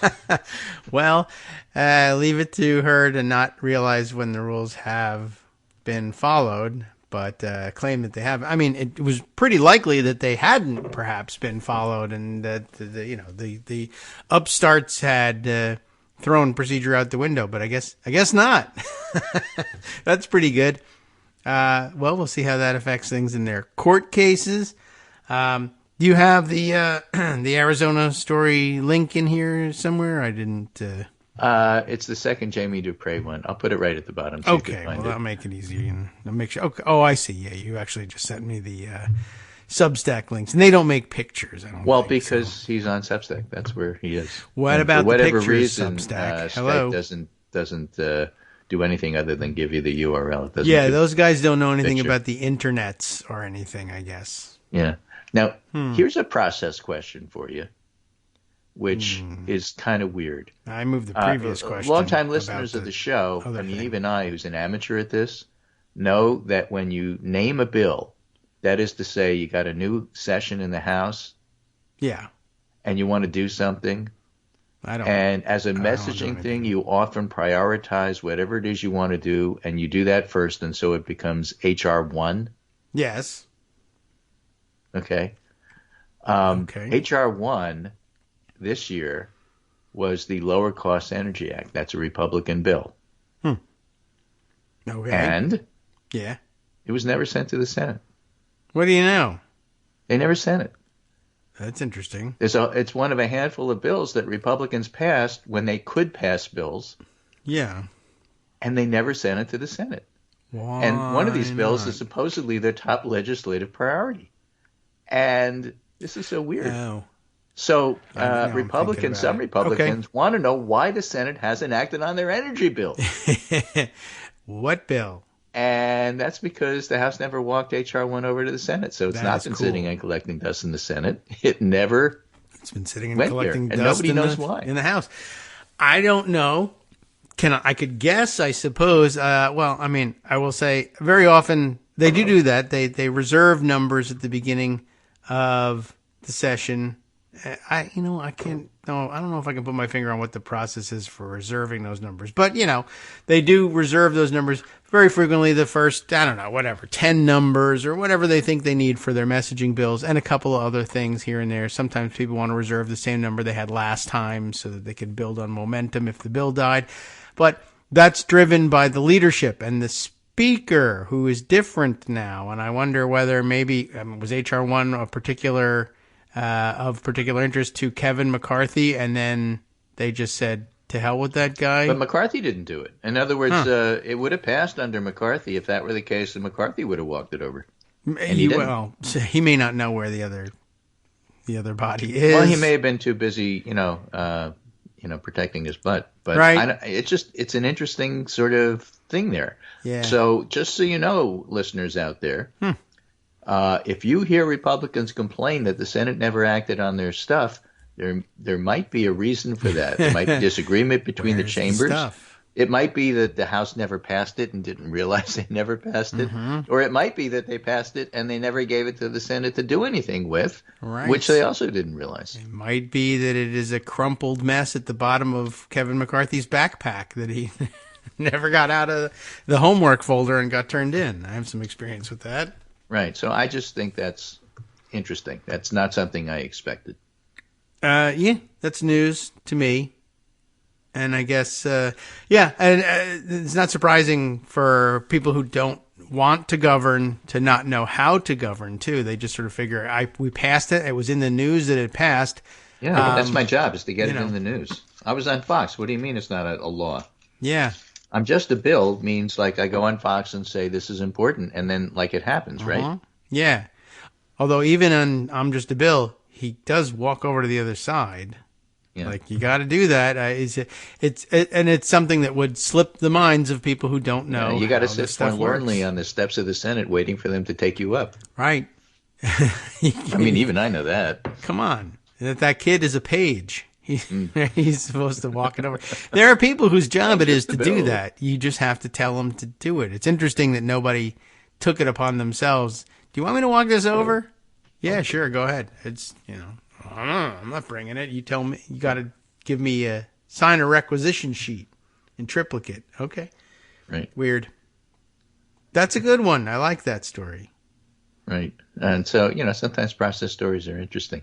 Well, leave it to her to not realize when the rules have been followed. But claim that they have. I mean, it was pretty likely that they hadn't perhaps been followed, and that the upstarts had thrown procedure out the window. But I guess not. That's pretty good. Well, we'll see how that affects things in their court cases. Do you have the Arizona story link in here somewhere? I didn't. It's the second Jamie Dupree one. I'll put it right at the bottom. So okay, well, that'll make it easier. And I'll make sure. Okay. Oh, I see. Yeah, you actually just sent me the Substack links, and they don't make pictures. I don't. Well, because he's on Substack. That's where he is. What about the pictures? Substack. Hello. Skype doesn't do anything other than give you the URL. Those guys don't know anything about the internets or anything, I guess. Yeah. Now, here's a process question for you, which is kind of weird. I moved the previous question. Longtime listeners of the show, even I, who's an amateur at this, know that when you name a bill, that is to say you got a new session in the House, and you want to do something, and as a messaging thing, you often prioritize whatever it is you want to do, and you do that first, and so it becomes H.R. 1. Yes. Okay. H.R. 1 this year was the Lower Cost Energy Act. That's a Republican bill. Okay. And it was never sent to the Senate. What do you know? They never sent it. That's interesting. It's one of a handful of bills that Republicans passed when they could pass bills. Yeah. And they never sent it to the Senate. Why and one of these bills not? is supposedly their top legislative priority. And this is so weird. Oh. So some Republicans want to know why the Senate hasn't acted on their energy bill. What bill? And that's because the House never walked H.R. 1 over to the Senate. So it's not been sitting and collecting dust in the Senate. It's been sitting and collecting dust nobody knows why. In the House. I don't know. I could guess, I suppose. I will say very often they do that. They reserve numbers at the beginning of the session I can't. No, I don't know if I can put my finger on what the process is for reserving those numbers. But they do reserve those numbers very frequently. The first, I don't know, whatever, 10 numbers or whatever they think they need for their messaging bills, and a couple of other things here and there. Sometimes people want to reserve the same number they had last time so that they could build on momentum if the bill died. But that's driven by the leadership and the speaker, who is different now. And I wonder whether maybe was H.R. 1 a particular of particular interest to Kevin McCarthy, and then they just said, to hell with that guy. But McCarthy didn't do it. In other words, it would have passed under McCarthy if that were the case, and McCarthy would have walked it over. And he didn't. Well, so he may not know where the other body is. Well, he may have been too busy, protecting his butt. But right. It's an interesting sort of thing there. Yeah. So just so you know, listeners out there, if you hear Republicans complain that the Senate never acted on their stuff, there might be a reason for that. There might be disagreement between the chambers. It might be that the House never passed it and didn't realize they never passed it. Mm-hmm. Or it might be that they passed it and they never gave it to the Senate to do anything with, which they also didn't realize. It might be that it is a crumpled mess at the bottom of Kevin McCarthy's backpack that he never got out of the homework folder and got turned in. I have some experience with that. Right. So I just think that's interesting. That's not something I expected. Yeah, that's news to me. And I guess, and it's not surprising for people who don't want to govern to not know how to govern, too. They just sort of figure, we passed it. It was in the news that it passed. Yeah, but that's my job, is to get it in the news. I was on Fox. What do you mean it's not a law? Yeah. I'm just a bill means like I go on Fox and say this is important, and then like it happens, right? Yeah. Although even on I'm just a bill, he does walk over to the other side. Yeah. Like, you got to do that. It's something that would slip the minds of people who don't know. You got to sit forlornly on the steps of the Senate waiting for them to take you up. Right. I mean, even I know that. Come on. That kid is a page. He's supposed to walk it over. There are people whose job it is to do that. You just have to tell them to do it. It's interesting that nobody took it upon themselves. Do you want me to walk this over? Yeah, sure. Go ahead. It's, I'm not bringing it. You tell me. You got to give me sign a requisition sheet in triplicate. Okay. Right. Weird. That's a good one. I like that story. Right. And so, sometimes process stories are interesting.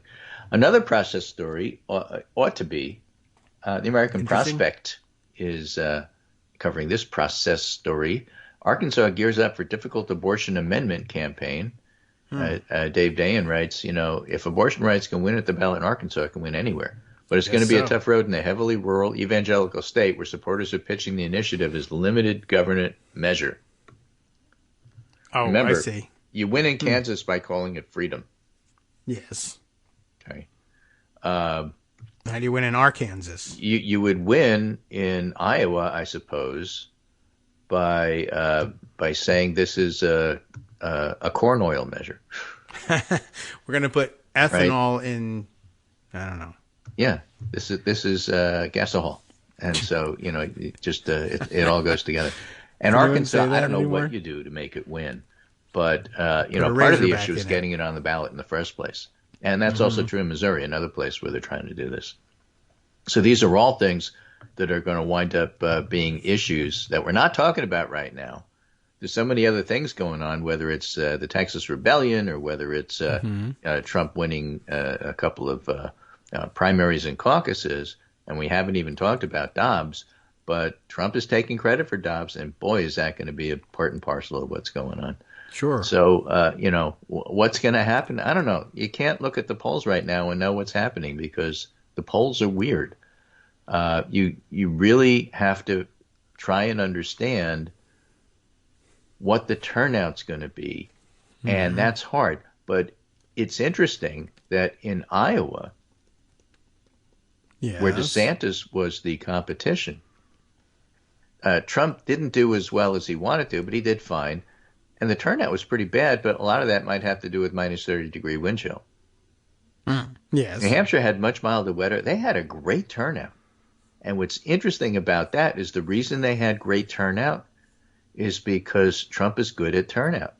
Another process story ought to be the American Prospect is covering this process story. Arkansas gears up for difficult abortion amendment campaign. Dave Dayen writes, if abortion rights can win at the ballot in Arkansas, it can win anywhere. But it's going to be a tough road in a heavily rural evangelical state where supporters are pitching the initiative as limited government measure. Oh, remember, I see. You win in Kansas by calling it freedom. Yes. Okay. How do you win in Arkansas? You would win in Iowa, I suppose, by saying this is a corn oil measure. We're going to put ethanol in. I don't know. Yeah, this is gasohol, and so it all goes together. And Arkansas, I don't know what you do to make it win, but part of the issue is getting it on the ballot in the first place, and that's also true in Missouri, another place where they're trying to do this. So these are all things that are going to wind up being issues that we're not talking about right now. There's so many other things going on, whether it's the Texas rebellion or whether it's Trump winning a couple of primaries and caucuses, and we haven't even talked about Dobbs, but Trump is taking credit for Dobbs, and boy, is that going to be a part and parcel of what's going on. Sure. So, what's going to happen? I don't know. You can't look at the polls right now and know what's happening because the polls are weird. You really have to try and understand what the turnout's going to be, and that's hard. But it's interesting that in Iowa, where DeSantis was the competition, Trump didn't do as well as he wanted to, but he did fine. And the turnout was pretty bad, but a lot of that might have to do with minus 30-degree wind chill. Yes. New Hampshire had much milder weather. They had a great turnout. And what's interesting about that is the reason they had great turnout is because Trump is good at turnout.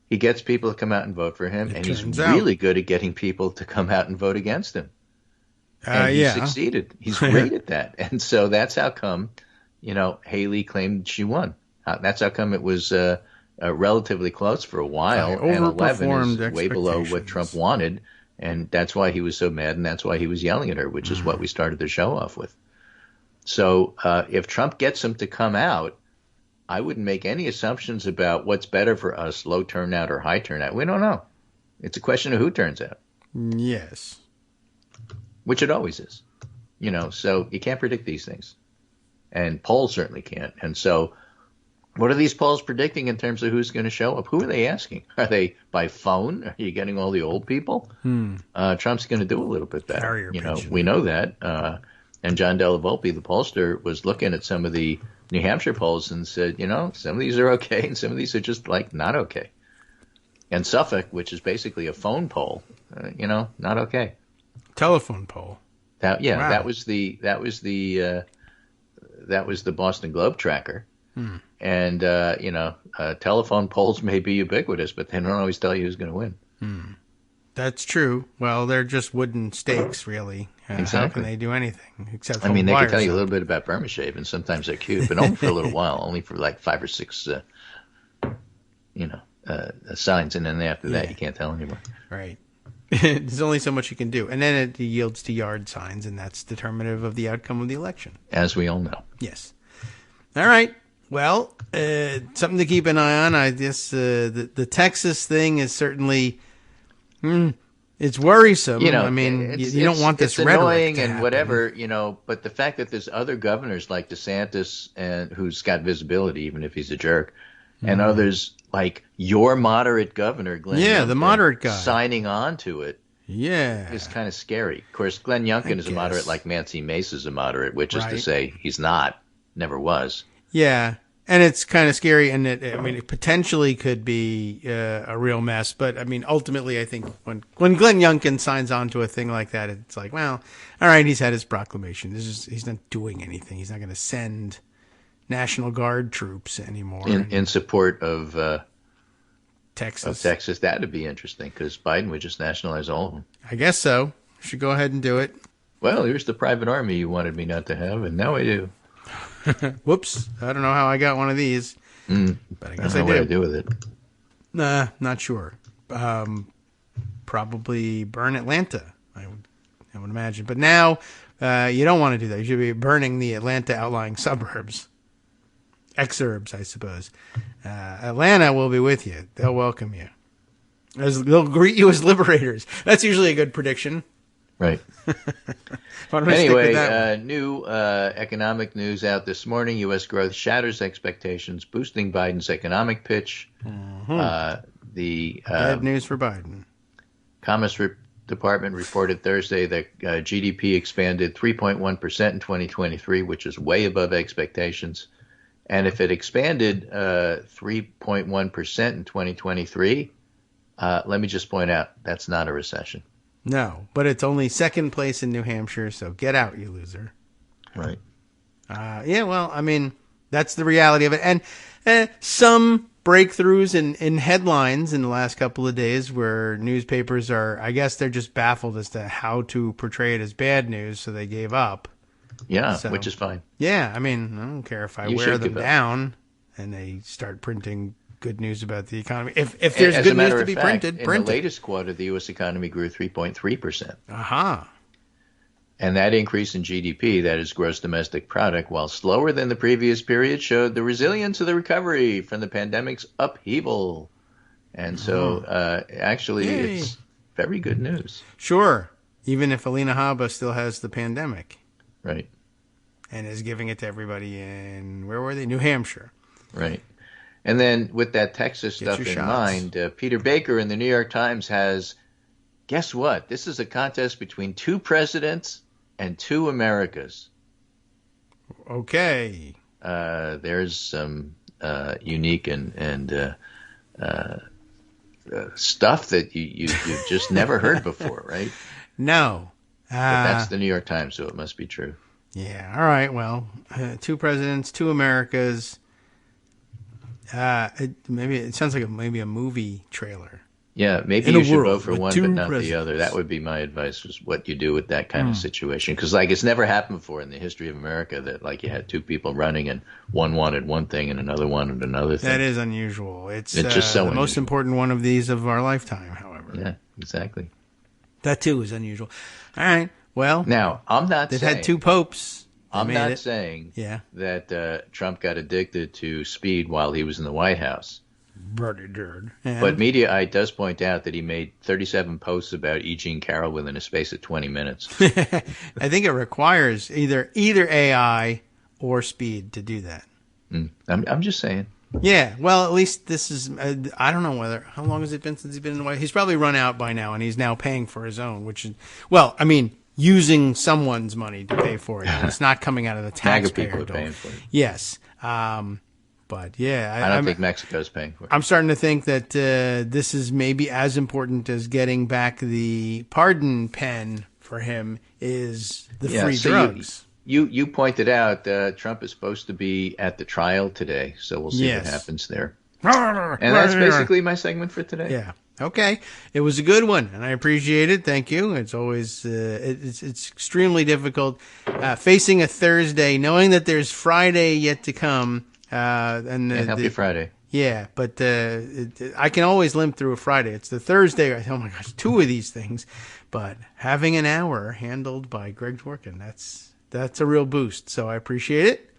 He gets people to come out and vote for him, and he's really good at getting people to come out and vote against him. And he succeeded. He's great at that. And so that's how come, Haley claimed she won. That's how come it was relatively close for a while, and 11 is way below what Trump wanted, and that's why he was so mad, and that's why he was yelling at her, which is what we started the show off with. So if Trump gets him to come out, I wouldn't make any assumptions about what's better for us, low turnout or high turnout. We don't know. It's a question of who turns out. Yes. Which it always is. So you can't predict these things. And polls certainly can't. And so what are these polls predicting in terms of who's going to show up? Who are they asking? Are they by phone? Are you getting all the old people? Trump's going to do a little bit better. We know that. And John Della Volpe, the pollster, was looking at some of the New Hampshire polls and said, some of these are okay and some of these are just like not okay. And Suffolk, which is basically a phone poll, not okay. Telephone poll. Wow. that was the Boston Globe tracker. And telephone polls may be ubiquitous, but they don't always tell you who's going to win. That's true. Well, they're just wooden stakes, really. Exactly. How can they do anything except? They can tell you a little bit about Burmashave, and sometimes they're cute, but only for a little while, only for like 5 or 6, signs, and then after that, you can't tell anymore. Right. There's only so much you can do, and then it yields to yard signs, and that's determinative of the outcome of the election, as we all know. Yes. All right. Well, something to keep an eye on. I guess the Texas thing is certainly. It's worrisome. You don't want this rhetoric annoying to and happen. Whatever, but the fact that there's other governors like DeSantis and who's got visibility, even if he's a jerk, and others like your moderate governor, Glenn Youngkin, the moderate guy, signing on to it, is kind of scary. Of course, Glenn Youngkin is a moderate like Nancy Mace is a moderate, which is to say he's not, never was. Yeah. And it's kind of scary, and it potentially could be a real mess. But ultimately, I think when Glenn Youngkin signs on to a thing like that, it's like, well, all right, he's had his proclamation. He's not doing anything. He's not going to send National Guard troops anymore in support of Texas. That would be interesting because Biden would just nationalize all of them. I guess so. Should go ahead and do it. Well, here's the private army you wanted me not to have, and now I do. Whoops. I don't know how I got one of these. But I guess I don't know what I do with it. Nah, not sure. Probably burn Atlanta, I would imagine. But now you don't want to do that. You should be burning the Atlanta outlying suburbs. Exurbs, I suppose. Atlanta will be with you. They'll welcome you. They'll greet you as liberators. That's usually a good prediction. Right. Anyway, new economic news out this morning. U.S. growth shatters expectations, boosting Biden's economic pitch. Bad news for Biden. Commerce Department reported Thursday that GDP expanded 3.1% in 2023, which is way above expectations. And if it expanded 3.1% in 2023, let me just point out, that's not a recession. No, but it's only second place in New Hampshire, so get out, you loser. Right. That's the reality of it. And some breakthroughs in headlines in the last couple of days where newspapers I guess they're just baffled as to how to portray it as bad news, so they gave up. Yeah, which is fine. Yeah, I don't care if I wear them down and they start printing good news about the economy. If there's good news to be printed, print it. In the latest quarter, the U.S. economy grew 3.3%. Aha. And that increase in GDP, that is gross domestic product, while slower than the previous period, showed the resilience of the recovery from the pandemic's upheaval. And so, actually, it's very good news. Sure. Even if Alina Habba still has the pandemic. Right. And is giving it to everybody in, where were they? New Hampshire. Right. And then with that Texas stuff in mind, Peter Baker in the New York Times has, guess what? This is a contest between two presidents and two Americas. Okay. There's some unique and stuff that you've just never heard before, right? No. But that's the New York Times, so it must be true. Yeah. All right. Well, two presidents, two Americas. Maybe it sounds like maybe a movie trailer. Yeah, maybe you should vote for one but not the other. That would be my advice, was what you do with that kind of situation. Because, like, it's never happened before in the history of America that, like, you had two people running and one wanted one thing and another wanted another thing. That is unusual. It's just so the most important one of these of our lifetime, however. Yeah, exactly. That, too, is unusual. All right, well. Now, I'm not saying. They've had two popes. I'm not saying that Trump got addicted to speed while he was in the White House. But Mediaite does point out that he made 37 posts about E. Jean Carroll within a space of 20 minutes. I think it requires either AI or speed to do that. I'm just saying. Yeah, well, at least this is, I don't know how long has it been since he's been in the White House? He's probably run out by now, and he's now paying for his own, which is, well, I mean, using someone's money to pay for it. It's not coming out of the taxpayer. MAGA people are paying for it. Yes. But yeah, I don't think Mexico's paying for it. I'm starting to think that this is maybe as important as getting back the pardon pen for him is the free drugs. You pointed out Trump is supposed to be at the trial today, so we'll see what happens there. And that's basically my segment for today. Yeah. Okay. It was a good one, and I appreciate it. Thank you. It's always it's extremely difficult facing a Thursday, knowing that there's Friday yet to come. Happy Friday. Yeah, but I can always limp through a Friday. It's the Thursday. Oh my gosh, two of these things. But having an hour handled by Greg Dworkin, that's a real boost. So I appreciate it.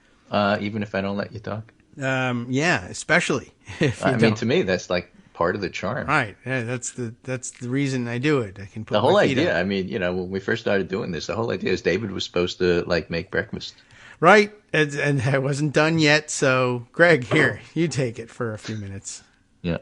Even if I don't let you talk. Yeah, especially if you mean, to me, that's like part of the charm. Right. Yeah, that's the reason I do it. I can put the whole my feet idea. up. I mean, when we first started doing this, the whole idea is David was supposed to like make breakfast. Right, and I wasn't done yet, so Greg, here, you take it for a few minutes. Yeah.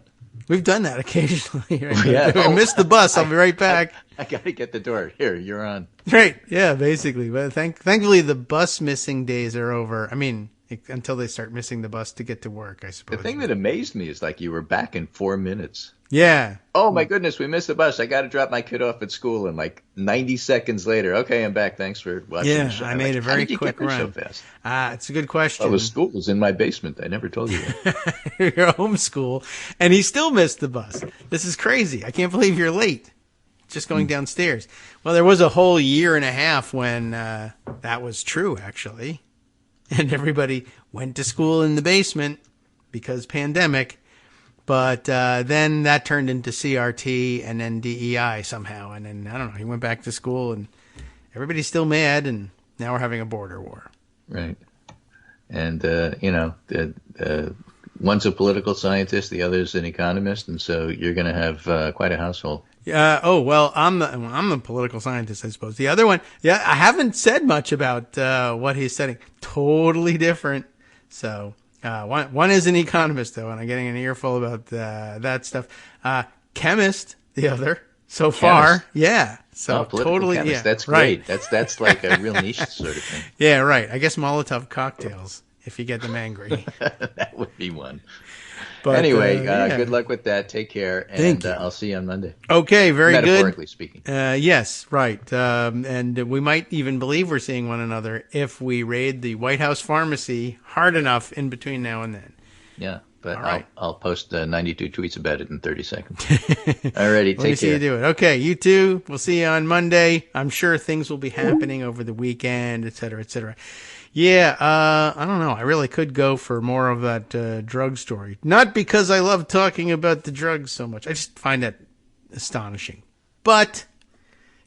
We've done that occasionally. Right? Yeah. I missed the bus. I'll be right back. I got to get the door. Here, you're on. Right, yeah, basically. But thankfully, the bus missing days are over. I mean, until they start missing the bus to get to work, I suppose. The thing that amazed me is like you were back in 4 minutes. Yeah. Oh, my goodness, we missed the bus. I got to drop my kid off at school. And like 90 seconds later, okay, I'm back. Thanks for watching the show. I made a very quick run. So fast? It's a good question. Oh, the school was in my basement. I never told you that. Your home school. And he still missed the bus. This is crazy. I can't believe you're late. Just going downstairs. Well, there was a whole year and a half when that was true, actually. And everybody went to school in the basement because pandemic. But then that turned into CRT and then DEI somehow. And then, I don't know, he went back to school and everybody's still mad. And now we're having a border war. Right. And, one's a political scientist, the other's an economist. And so you're going to have quite a household. Oh, well, I'm the political scientist, I suppose. The other one, I haven't said much about what he's studying. Totally different. So one is an economist, though, and I'm getting an earful about that stuff. Chemist, the other, so far. Yeah. So totally, chemist. That's great. Right. That's like a real niche sort of thing. Yeah, right. I guess Molotov cocktails, if you get them angry. That would be one. But, anyway, good luck with that. Take care, and I'll see you on Monday. Okay, very good. Metaphorically speaking. Yes, right. And we might even believe we're seeing one another if we raid the White House pharmacy hard enough in between now and then. Yeah, but right. I'll post 92 tweets about it in 30 seconds. Alrighty, take care. Let me see you do it. Okay, you too. We'll see you on Monday. I'm sure things will be happening over the weekend, et cetera, et cetera. Yeah, I don't know. I really could go for more of that drug story. Not because I love talking about the drugs so much. I just find that astonishing. But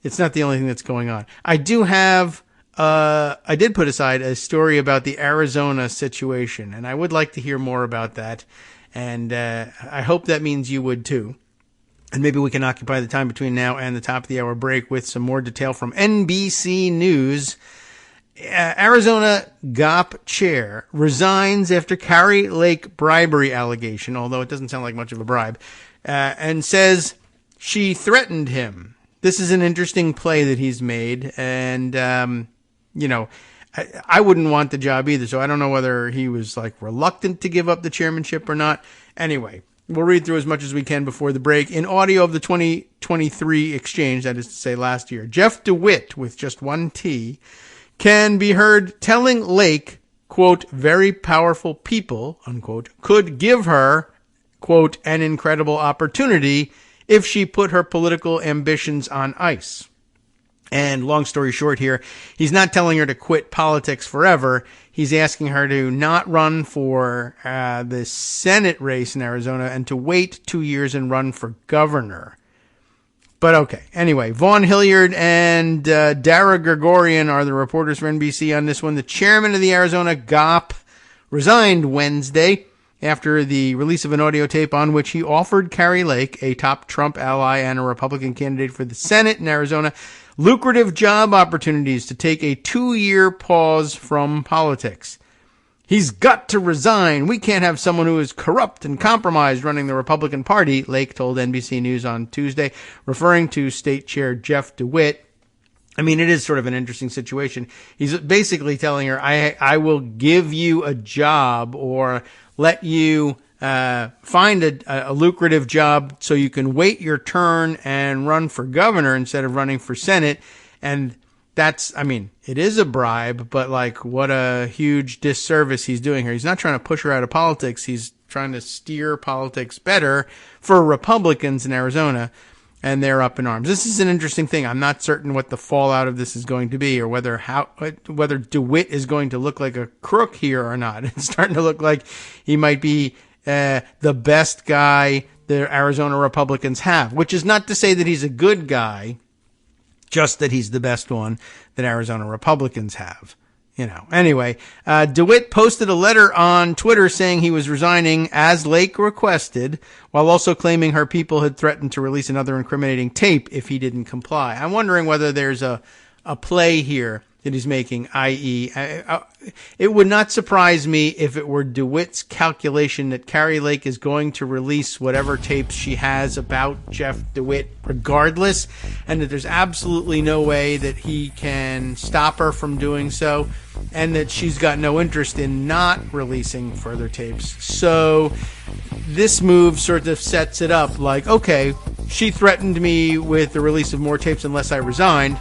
it's not the only thing that's going on. I do have, I did put aside a story about the Arizona situation, and I would like to hear more about that. And I hope that means you would too. And maybe we can occupy the time between now and the top of the hour break with some more detail from NBC News. Arizona GOP chair resigns after Kari Lake bribery allegation, although it doesn't sound like much of a bribe, and says she threatened him. This is an interesting play that he's made, and, I wouldn't want the job either, so I don't know whether he was, reluctant to give up the chairmanship or not. Anyway, we'll read through as much as we can before the break. In audio of the 2023 exchange, that is to say last year, Jeff DeWitt, with just one T, can be heard telling Lake quote, very powerful people, unquote, could give her, quote, an incredible opportunity if she put her political ambitions on ice. And long story short here, he's not telling her to quit politics forever. He's asking her to not run for the Senate race in Arizona and to wait 2 years and run for governor. But okay. Anyway, Vaughn Hilliard and Dara Gregorian are the reporters for NBC on this one. The chairman of the Arizona GOP resigned Wednesday after the release of an audio tape on which he offered Kari Lake, a top Trump ally and a Republican candidate for the Senate in Arizona, lucrative job opportunities to take a 2-year pause from politics. He's got to resign. We can't have someone who is corrupt and compromised running the Republican Party, Lake told NBC News on Tuesday, referring to State Chair Jeff DeWitt. I mean, it is sort of an interesting situation. He's basically telling her, I will give you a job or let you find a lucrative job so you can wait your turn and run for governor instead of running for Senate. And that's, I mean, it is a bribe, but like what a huge disservice he's doing here. He's not trying to push her out of politics. He's trying to steer politics better for Republicans in Arizona, and they're up in arms. This is an interesting thing. I'm not certain what the fallout of this is going to be, or whether DeWitt is going to look like a crook here or not. It's starting to look like he might be the best guy the Arizona Republicans have, which is not to say that he's a good guy, just that he's the best one that Arizona Republicans have. You know, anyway, DeWitt posted a letter on Twitter saying he was resigning as Lake requested, while also claiming her people had threatened to release another incriminating tape if he didn't comply. I'm wondering whether there's a play here that he's making, i.e., it would not surprise me if it were DeWitt's calculation that Kari Lake is going to release whatever tapes she has about Jeff DeWitt regardless, and that there's absolutely no way that he can stop her from doing so, and that she's got no interest in not releasing further tapes. So this move sort of sets it up like, okay, she threatened me with the release of more tapes unless I resigned.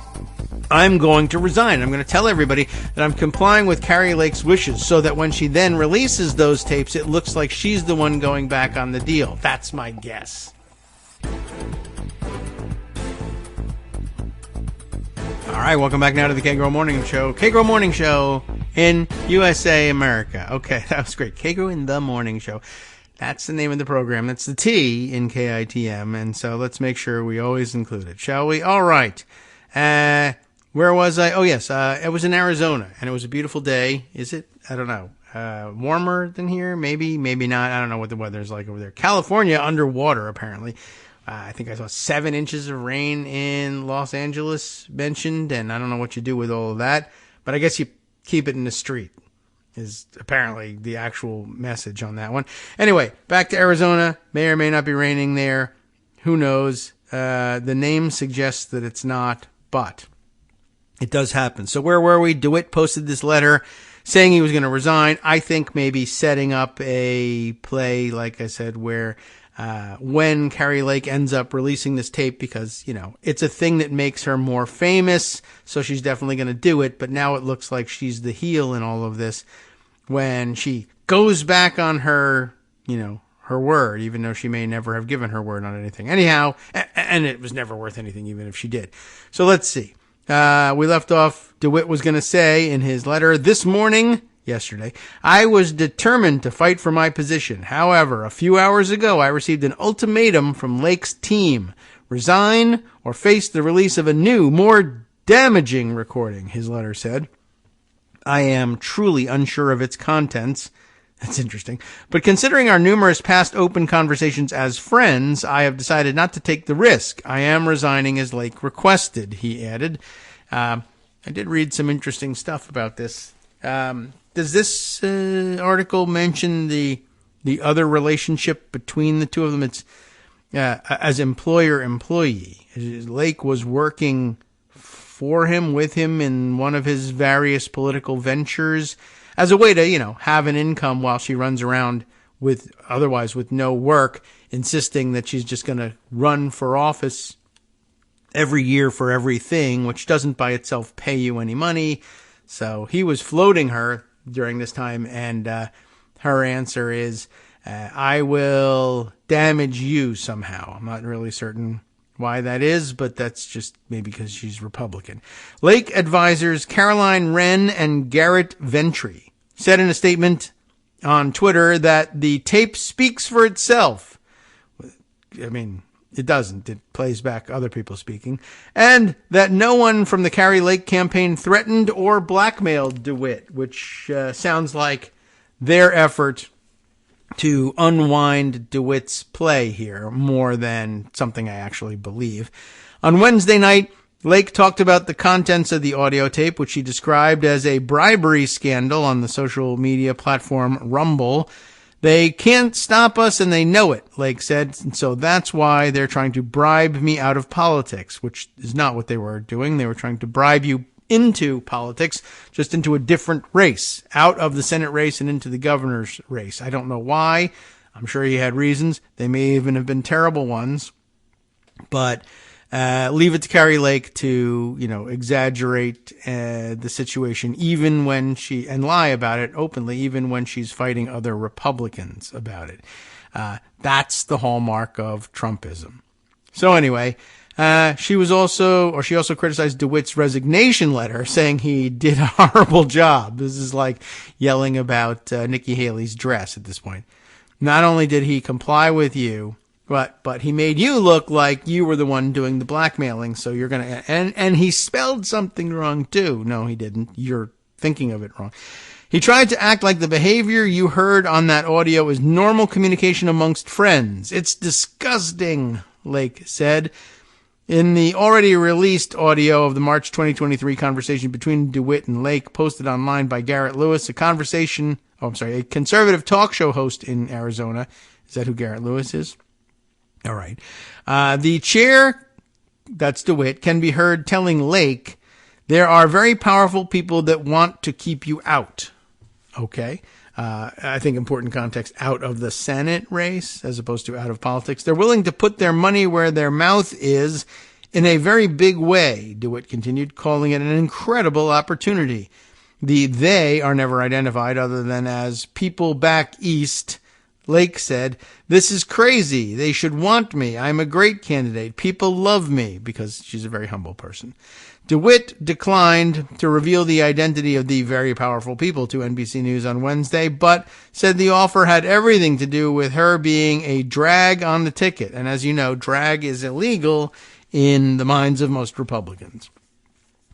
I'm going to resign. I'm going to tell everybody that I'm complying with Kari Lake's wishes so that when she then releases those tapes, it looks like she's the one going back on the deal. That's my guess. All right, welcome back now to the Kagro Morning Show. Kagro Morning Show in USA, America. Okay, that was great. Kagro in the Morning Show. That's the name of the program. That's the T in KITM. And so let's make sure we always include it, shall we? All right. Where was I? Oh, yes. It was in Arizona, and it was a beautiful day. Is it? I don't know. Warmer than here? Maybe not. I don't know what the weather's like over there. California, underwater, apparently. I think I saw 7 inches of rain in Los Angeles mentioned, and I don't know what you do with all of that, but I guess you keep it in the street is apparently the actual message on that one. Anyway, back to Arizona. May or may not be raining there. Who knows? The name suggests that it's not, but it does happen. So where were we? DeWitt posted this letter saying he was going to resign. I think maybe setting up a play, like I said, where when Kari Lake ends up releasing this tape, because, you know, it's a thing that makes her more famous, so she's definitely going to do it. But now it looks like she's the heel in all of this when she goes back on her, you know, her word, even though she may never have given her word on anything. Anyhow, and it was never worth anything, even if she did. So let's see. We left off, DeWitt was going to say in his letter this morning, yesterday, I was determined to fight for my position. However, a few hours ago, I received an ultimatum from Lake's team. Resign or face the release of a new, more damaging recording, his letter said. I am truly unsure of its contents. That's interesting. But considering our numerous past open conversations as friends, I have decided not to take the risk. I am resigning as Lake requested, he added. I did read some interesting stuff about this. Does this article mention the other relationship between the two of them? It's as employer-employee. Lake was working for him, with him in one of his various political ventures, as a way to, you know, have an income while she runs around with no work, insisting that she's just going to run for office every year for everything, which doesn't by itself pay you any money. So he was floating her during this time, and her answer is, I will damage you somehow. I'm not really certain why that is, but that's just maybe because she's Republican. Lake advisors Caroline Wren and Garrett Ventry said in a statement on Twitter that the tape speaks for itself. I mean, it doesn't. It plays back other people speaking. And that no one from the Kari Lake campaign threatened or blackmailed DeWitt, which sounds like their effort to unwind DeWitt's play here more than something I actually believe. On Wednesday night, Lake talked about the contents of the audio tape, which he described as a bribery scandal on the social media platform Rumble. They can't stop us, and they know it, Lake said, and so that's why they're trying to bribe me out of politics, which is not what they were doing. They were trying to bribe you into politics, just into a different race, out of the Senate race and into the governor's race. I don't know why. I'm sure he had reasons. They may even have been terrible ones, but leave it to Kari Lake to, exaggerate the situation even when and lie about it openly, even when she's fighting other Republicans about it. That's the hallmark of Trumpism. So anyway, she also criticized DeWitt's resignation letter, saying he did a horrible job. This is like yelling about Nikkki Haley's dress at this point. Not only did he comply with you, but he made you look like you were the one doing the blackmailing, so you're going to... And he spelled something wrong, too. No, he didn't. You're thinking of it wrong. He tried to act like the behavior you heard on that audio is normal communication amongst friends. It's disgusting, Lake said. In the already released audio of the March 2023 conversation between DeWitt and Lake, posted online by Garrett Lewis, a conservative talk show host in Arizona. Is that who Garrett Lewis is? All right. The chair, that's DeWitt, can be heard telling Lake, there are very powerful people that want to keep you out. Okay. I think important context, out of the Senate race as opposed to out of politics. They're willing to put their money where their mouth is in a very big way, DeWitt continued, calling it an incredible opportunity. The they are never identified other than as people back east. Lake said, this is crazy. They should want me. I'm a great candidate. People love me, because she's a very humble person. DeWitt declined to reveal the identity of the very powerful people to NBC News on Wednesday, but said the offer had everything to do with her being a drag on the ticket. And as you know, drag is illegal in the minds of most Republicans.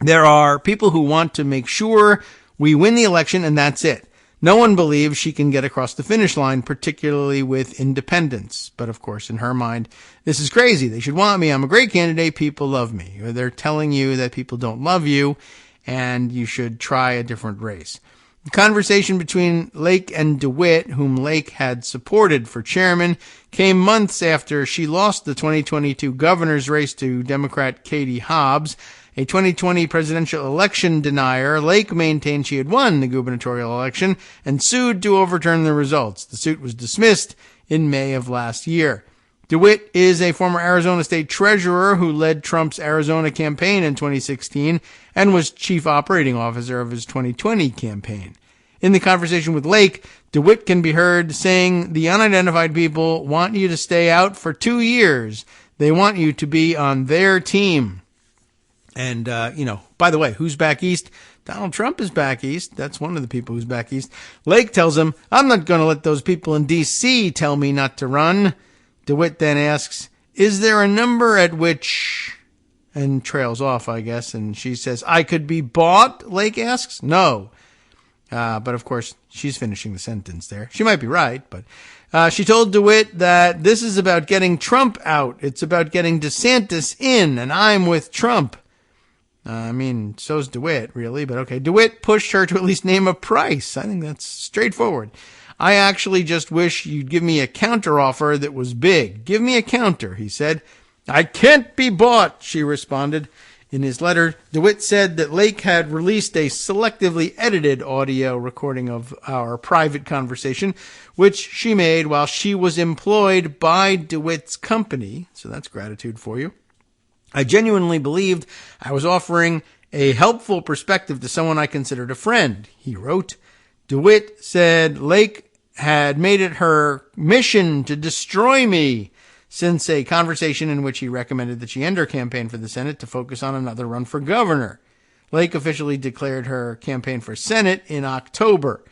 There are people who want to make sure we win the election, and that's it. No one believes she can get across the finish line, particularly with independents. But of course, in her mind, this is crazy. They should want me. I'm a great candidate. People love me. Or they're telling you that people don't love you and you should try a different race. The conversation between Lake and DeWitt, whom Lake had supported for chairman, came months after she lost the 2022 governor's race to Democrat Katie Hobbs. A 2020 presidential election denier, Lake maintained she had won the gubernatorial election and sued to overturn the results. The suit was dismissed in May of last year. DeWitt is a former Arizona state treasurer who led Trump's Arizona campaign in 2016 and was chief operating officer of his 2020 campaign. In the conversation with Lake, DeWitt can be heard saying the unidentified people want you to stay out for 2 years. They want you to be on their team. And, by the way, who's back east? Donald Trump is back east. That's one of the people who's back east. Lake tells him, I'm not going to let those people in D.C. tell me not to run. DeWitt then asks, is there a number at which, and trails off, I guess, and she says, I could be bought, Lake asks. No. But, of course, she's finishing the sentence there. She might be right, but she told DeWitt that this is about getting Trump out. It's about getting DeSantis in, and I'm with Trump. So's DeWitt, really, but okay. DeWitt pushed her to at least name a price. I think that's straightforward. I actually just wish you'd give me a counteroffer that was big. Give me a counter, he said. I can't be bought, she responded. In his letter, DeWitt said that Lake had released a selectively edited audio recording of our private conversation, which she made while she was employed by DeWitt's company. So that's gratitude for you. I genuinely believed I was offering a helpful perspective to someone I considered a friend, he wrote. DeWitt said Lake had made it her mission to destroy me since a conversation in which he recommended that she end her campaign for the Senate to focus on another run for governor. Lake officially declared her campaign for Senate in October.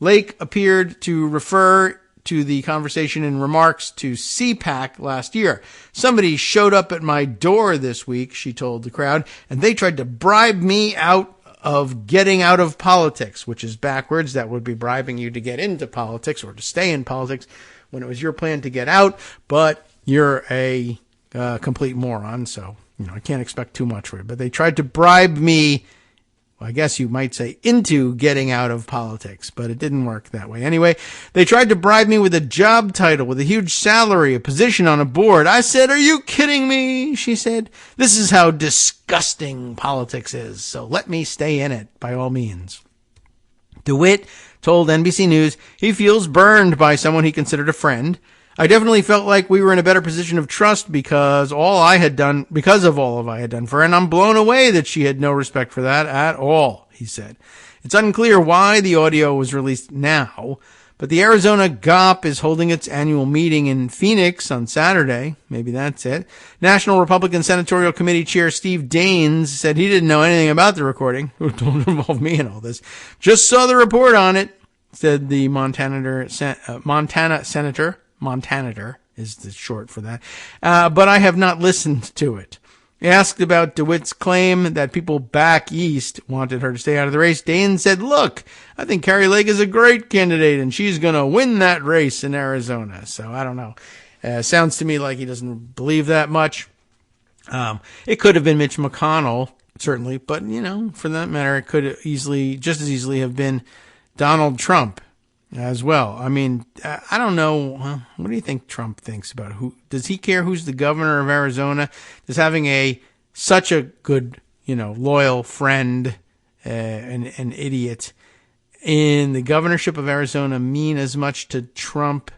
Lake appeared to refer to the conversation in remarks to CPAC last year. Somebody showed up at my door this week, she told the crowd, and they tried to bribe me out of getting out of politics, which is backwards. That would be bribing you to get into politics or to stay in politics when it was your plan to get out, but you're a complete moron, so I can't expect too much for it. But they tried to bribe me, I guess you might say, into getting out of politics, but it didn't work that way. Anyway, they tried to bribe me with a job title, with a huge salary, a position on a board. I said, "Are you kidding me?" she said. "This is how disgusting politics is, so let me stay in it by all means." DeWitt told NBC News he feels burned by someone he considered a friend. "I definitely felt like we were in a better position of trust because of all I had done for her, and I'm blown away that she had no respect for that at all," he said. It's unclear why the audio was released now, but the Arizona GOP is holding its annual meeting in Phoenix on Saturday. Maybe that's it. National Republican Senatorial Committee Chair Steve Daines said he didn't know anything about the recording. Don't involve me in all this. "Just saw the report on it," said the Montana Senator. Montanator is the short for that. "But I have not listened to it." Asked about DeWitt's claim that people back east wanted her to stay out of the race, Dane said, "Look, I think Kari Lake is a great candidate and she's going to win that race in Arizona." So I don't know. Sounds to me like he doesn't believe that much. It could have been Mitch McConnell, certainly, but for that matter, it could just as easily have been Donald Trump as well. I mean, I don't know. What do you think Trump thinks about does he care who's the governor of Arizona? Does having such a good, loyal friend, an idiot in the governorship of Arizona mean as much to Trump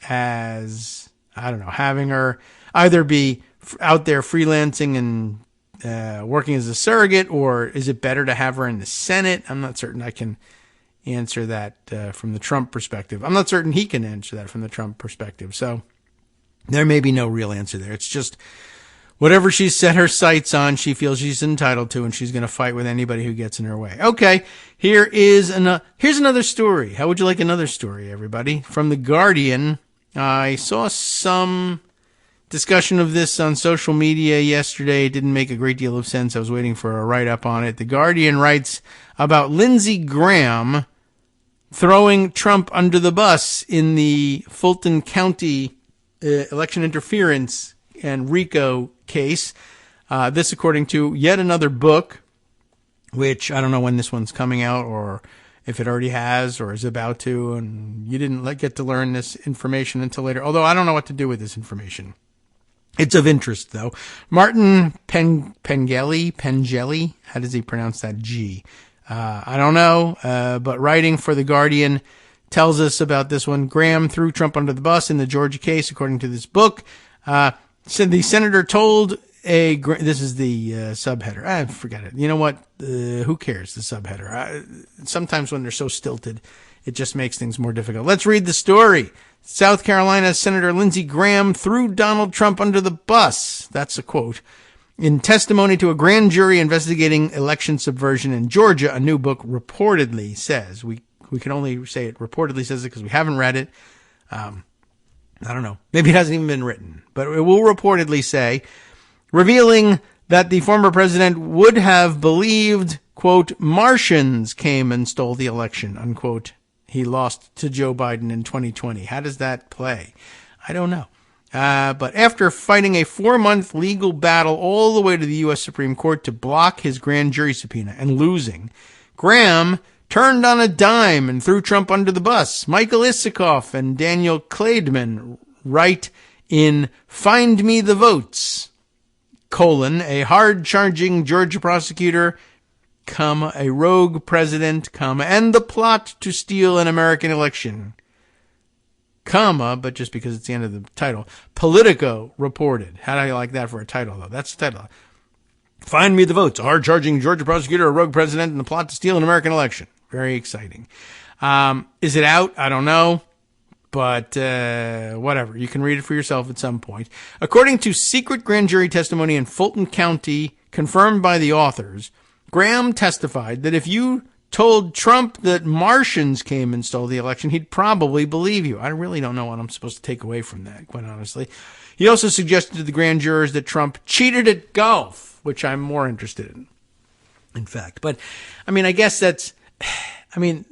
as, I don't know, having her either be out there freelancing and working as a surrogate, or is it better to have her in the Senate? I'm not certain I can answer that from the Trump perspective. I'm not certain he can answer that from the Trump perspective. So there may be no real answer there. It's just whatever she's set her sights on, she feels she's entitled to, and she's going to fight with anybody who gets in her way. Okay, here's another story. How would you like another story, everybody? From The Guardian. I saw some discussion of this on social media yesterday. It didn't make a great deal of sense. I was waiting for a write-up on it. The Guardian writes about Lindsey Graham throwing Trump under the bus in the Fulton County election interference and RICO case. This according to yet another book, which I don't know when this one's coming out or if it already has or is about to, and you didn't get to learn this information until later, although I don't know what to do with this information. It's of interest, though. Martin Pengelly, how does he pronounce that G? I don't know, but writing for The Guardian tells us about this one. Graham threw Trump under the bus in the Georgia case, according to this book. Said the senator told this is the subheader. Forget it. You know what? Who cares, the subheader? Sometimes when they're so stilted, it just makes things more difficult. Let's read the story. South Carolina Senator Lindsey Graham threw Donald Trump under the bus. That's a quote. In testimony to a grand jury investigating election subversion in Georgia, a new book reportedly says. We can only say it reportedly says it because we haven't read it. I don't know. Maybe it hasn't even been written. But it will reportedly say, revealing that the former president would have believed, quote, Martians came and stole the election, unquote. He lost to Joe Biden in 2020. How does that play? I don't know. But after fighting a 4-month legal battle all the way to the U.S. Supreme Court to block his grand jury subpoena and losing, Graham turned on a dime and threw Trump under the bus. Michael Isikoff and Daniel Klaidman write in Find Me the Votes, a hard-charging Georgia prosecutor, a rogue president, and the plot to steal an American election, but just because it's the end of the title, Politico reported. How do you like that for a title, though? That's the title. Find Me the Votes, a hard-charging Georgia prosecutor, a rogue president, and the plot to steal an American election. Very exciting. Is it out? I don't know. But whatever. You can read it for yourself at some point. According to secret grand jury testimony in Fulton County, confirmed by the authors, Graham testified that if you told Trump that Martians came and stole the election, he'd probably believe you. I really don't know what I'm supposed to take away from that, quite honestly. He also suggested to the grand jurors that Trump cheated at golf, which I'm more interested in fact. But, I mean, I guess that's, I mean,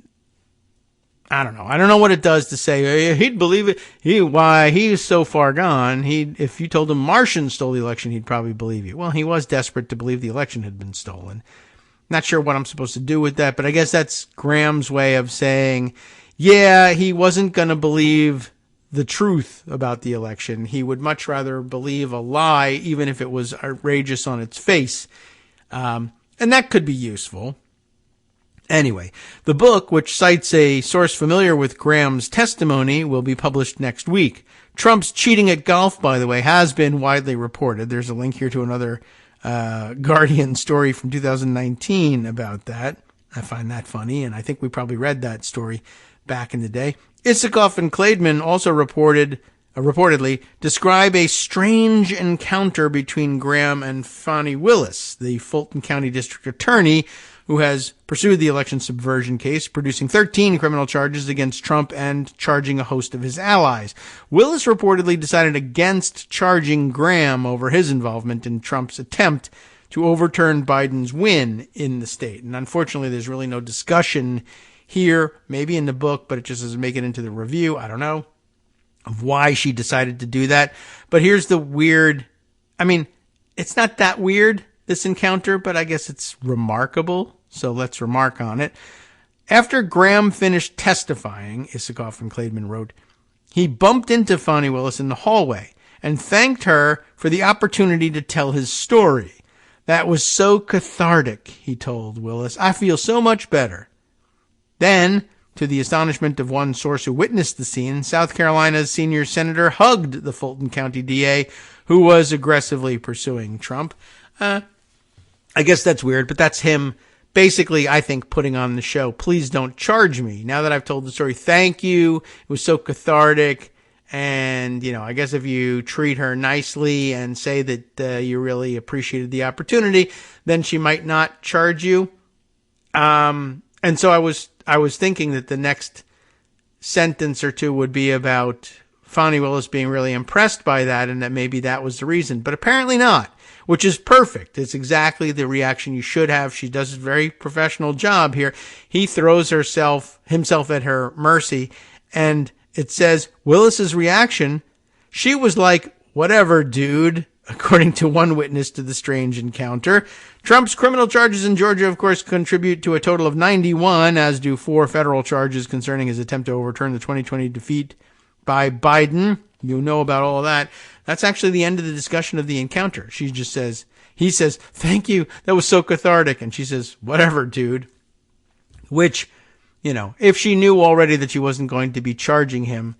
I don't know. I don't know what it does to say he'd believe it. He's so far gone. If you told him Martians stole the election, he'd probably believe you. Well, he was desperate to believe the election had been stolen. Not sure what I'm supposed to do with that, but I guess that's Graham's way of saying, yeah, he wasn't going to believe the truth about the election. He would much rather believe a lie, even if it was outrageous on its face. And that could be useful. Anyway, the book, which cites a source familiar with Graham's testimony, will be published next week. Trump's cheating at golf, by the way, has been widely reported. There's a link here to another Guardian story from 2019 about that. I find that funny, and I think we probably read that story back in the day. Isikoff and Klaidman also reportedly describe a strange encounter between Graham and Fani Willis, the Fulton County District Attorney, who has pursued the election subversion case, producing 13 criminal charges against Trump and charging a host of his allies. Willis reportedly decided against charging Graham over his involvement in Trump's attempt to overturn Biden's win in the state. And unfortunately, there's really no discussion here, maybe in the book, but it just doesn't make it into the review. I don't know of why she decided to do that. But here's the weird, I mean, it's not that weird, this encounter, but I guess it's remarkable. So let's remark on it. After Graham finished testifying, Isikoff and Klaidman wrote, he bumped into Fani Willis in the hallway and thanked her for the opportunity to tell his story. That was so cathartic, he told Willis. I feel so much better. Then, to the astonishment of one source who witnessed the scene, South Carolina's senior senator hugged the Fulton County DA, who was aggressively pursuing Trump. I guess that's weird, but that's him basically, I think, putting on the show, please don't charge me. Now that I've told the story, thank you. It was so cathartic. And, you know, I guess if you treat her nicely and say that you really appreciated the opportunity, then she might not charge you. And so I was thinking that the next sentence or two would be about Fani Willis being really impressed by that and that maybe that was the reason. But apparently not. Which is perfect. It's exactly the reaction you should have. She does a very professional job here. He throws himself at her mercy. And it says, Willis's reaction, she was like, whatever, dude, according to one witness to the strange encounter. Trump's criminal charges in Georgia, of course, contribute to a total of 91, as do 4 federal charges concerning his attempt to overturn the 2020 defeat by Biden. You know about all of that. That's actually the end of the discussion of the encounter. He says, thank you. That was so cathartic. And she says, whatever, dude. Which, you know, if she knew already that she wasn't going to be charging him,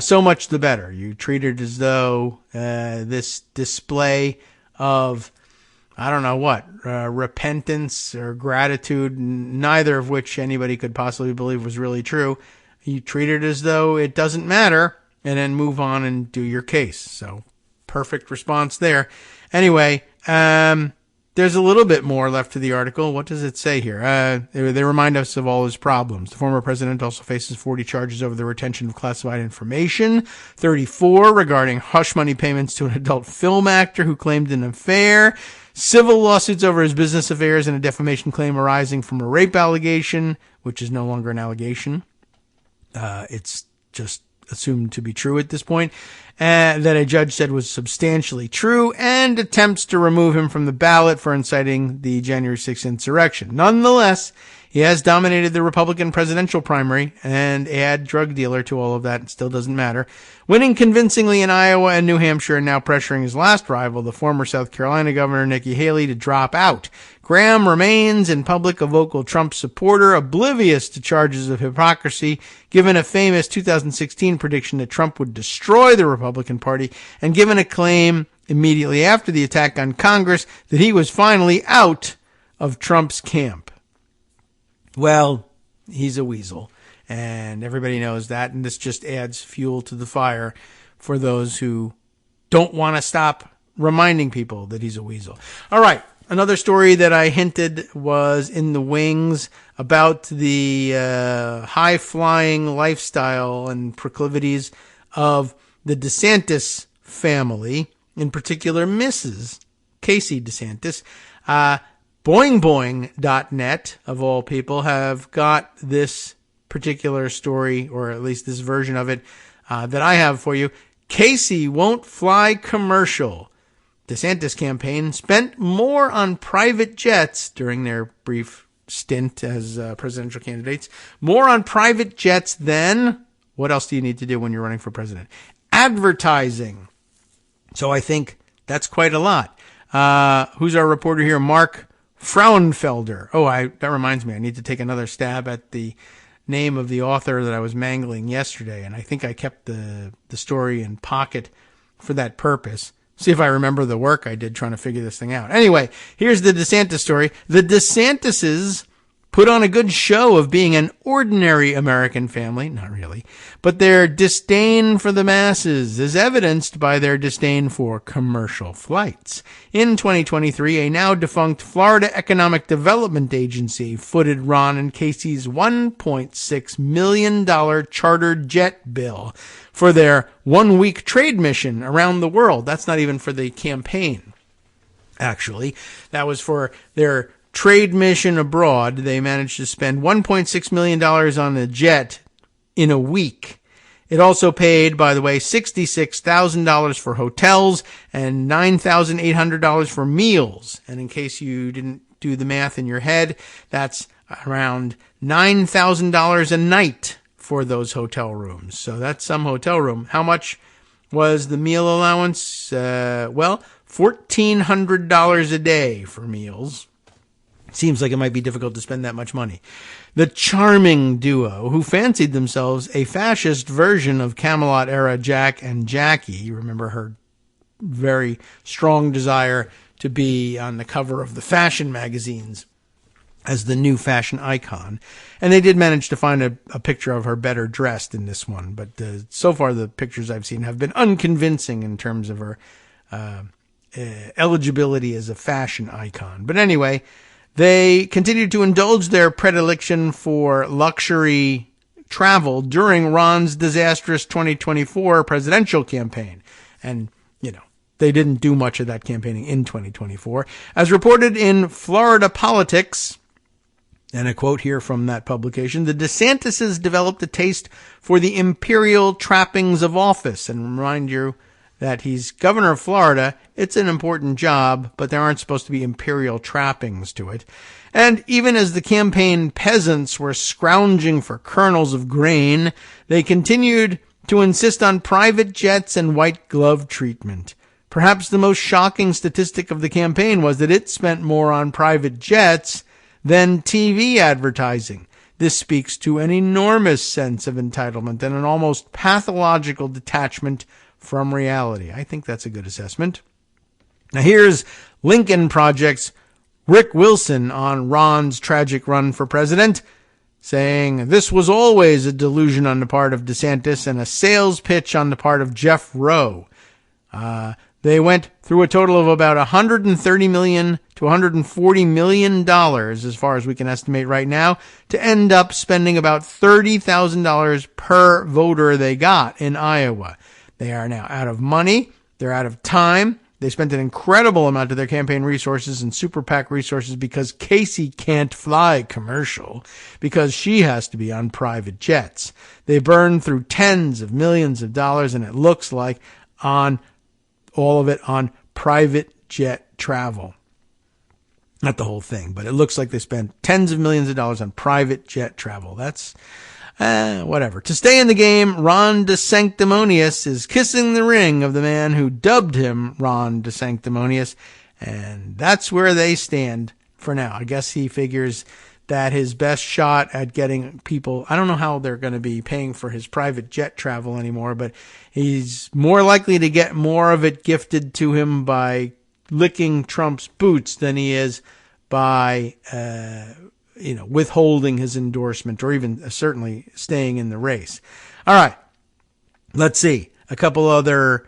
so much the better. You treat it as though this display of, I don't know what, repentance or gratitude, neither of which anybody could possibly believe was really true. You treat it as though it doesn't matter. And then move on and do your case. So, perfect response there. Anyway, there's a little bit more left to the article. What does it say here? They remind us of all his problems. The former president also faces 40 charges over the retention of classified information, 34 regarding hush money payments to an adult film actor who claimed an affair, civil lawsuits over his business affairs, and a defamation claim arising from a rape allegation, which is no longer an allegation. It's just assumed to be true at this point, that a judge said was substantially true, and attempts to remove him from the ballot for inciting the January 6th insurrection. Nonetheless, he has dominated the Republican presidential primary, and add drug dealer to all of that, it still doesn't matter, winning convincingly in Iowa and New Hampshire, and now pressuring his last rival, the former South Carolina governor Nikkki Haley, to drop out. Graham remains in public a vocal Trump supporter, oblivious to charges of hypocrisy, given a famous 2016 prediction that Trump would destroy the Republican Party, and given a claim immediately after the attack on Congress that he was finally out of Trump's camp. Well, he's a weasel. And everybody knows that. And this just adds fuel to the fire for those who don't want to stop reminding people that he's a weasel. All right. Another story that I hinted was in the wings about the high-flying lifestyle and proclivities of the DeSantis family, in particular Mrs. Casey DeSantis. BoingBoing.net, of all people, have got this particular story, or at least this version of it, that I have for you. Casey won't fly commercial. DeSantis campaign spent more on private jets during their brief stint as presidential candidates. More on private jets than, what else do you need to do when you're running for president? Advertising. So I think that's quite a lot. Who's our reporter here? Mark Frauenfelder. Oh, that reminds me. I need to take another stab at the name of the author that I was mangling yesterday, and I think I kept the story in pocket for that purpose. See if I remember the work I did trying to figure this thing out. Anyway, here's the DeSantis story. The DeSantises put on a good show of being an ordinary American family. Not really. But their disdain for the masses is evidenced by their disdain for commercial flights. In 2023, a now defunct Florida Economic Development Agency footed Ron and Casey's $1.6 million chartered jet bill for their 1-week trade mission around the world. That's not even for the campaign, actually. That was for their trade mission abroad. They managed to spend $1.6 million on a jet in a week. It also paid, by the way, $66,000 for hotels and $9,800 for meals. And in case you didn't do the math in your head, that's around $9,000 a night for those hotel rooms. So that's some hotel room. How much was the meal allowance? $1,400 a day for meals. Seems like it might be difficult to spend that much money. The charming duo, who fancied themselves a fascist version of Camelot-era Jack and Jackie. You remember her very strong desire to be on the cover of the fashion magazines as the new fashion icon. And they did manage to find a picture of her better dressed in this one. But so far the pictures I've seen have been unconvincing in terms of her eligibility as a fashion icon. But anyway, they continued to indulge their predilection for luxury travel during Ron's disastrous 2024 presidential campaign. And, they didn't do much of that campaigning in 2024. As reported in Florida Politics, and a quote here from that publication, the DeSantises developed a taste for the imperial trappings of office. And remind you that he's governor of Florida. It's an important job, but there aren't supposed to be imperial trappings to it. And even as the campaign peasants were scrounging for kernels of grain, they continued to insist on private jets and white glove treatment. Perhaps the most shocking statistic of the campaign was that it spent more on private jets than TV advertising. This speaks to an enormous sense of entitlement and an almost pathological detachment from reality. I think that's a good assessment. Now here's Lincoln Project's Rick Wilson on Ron's tragic run for president, saying this was always a delusion on the part of DeSantis and a sales pitch on the part of Jeff Rowe. They went through a total of about $130 million to $140 million, as far as we can estimate right now, to end up spending about $30,000 per voter they got in Iowa. They are now out of money. They're out of time. They spent an incredible amount of their campaign resources and super PAC resources because Casey can't fly commercial, because she has to be on private jets. They burned through tens of millions of dollars, and it looks like on all of it on private jet travel. Not the whole thing, but it looks like they spent tens of millions of dollars on private jet travel. That's whatever. To stay in the game, Ron DeSanctimonious is kissing the ring of the man who dubbed him Ron DeSanctimonious, and that's where they stand for now. I guess he figures that his best shot at getting people, I don't know how they're going to be paying for his private jet travel anymore, but he's more likely to get more of it gifted to him by licking Trump's boots than he is by withholding his endorsement or even certainly staying in the race. All right. Let's see. A couple other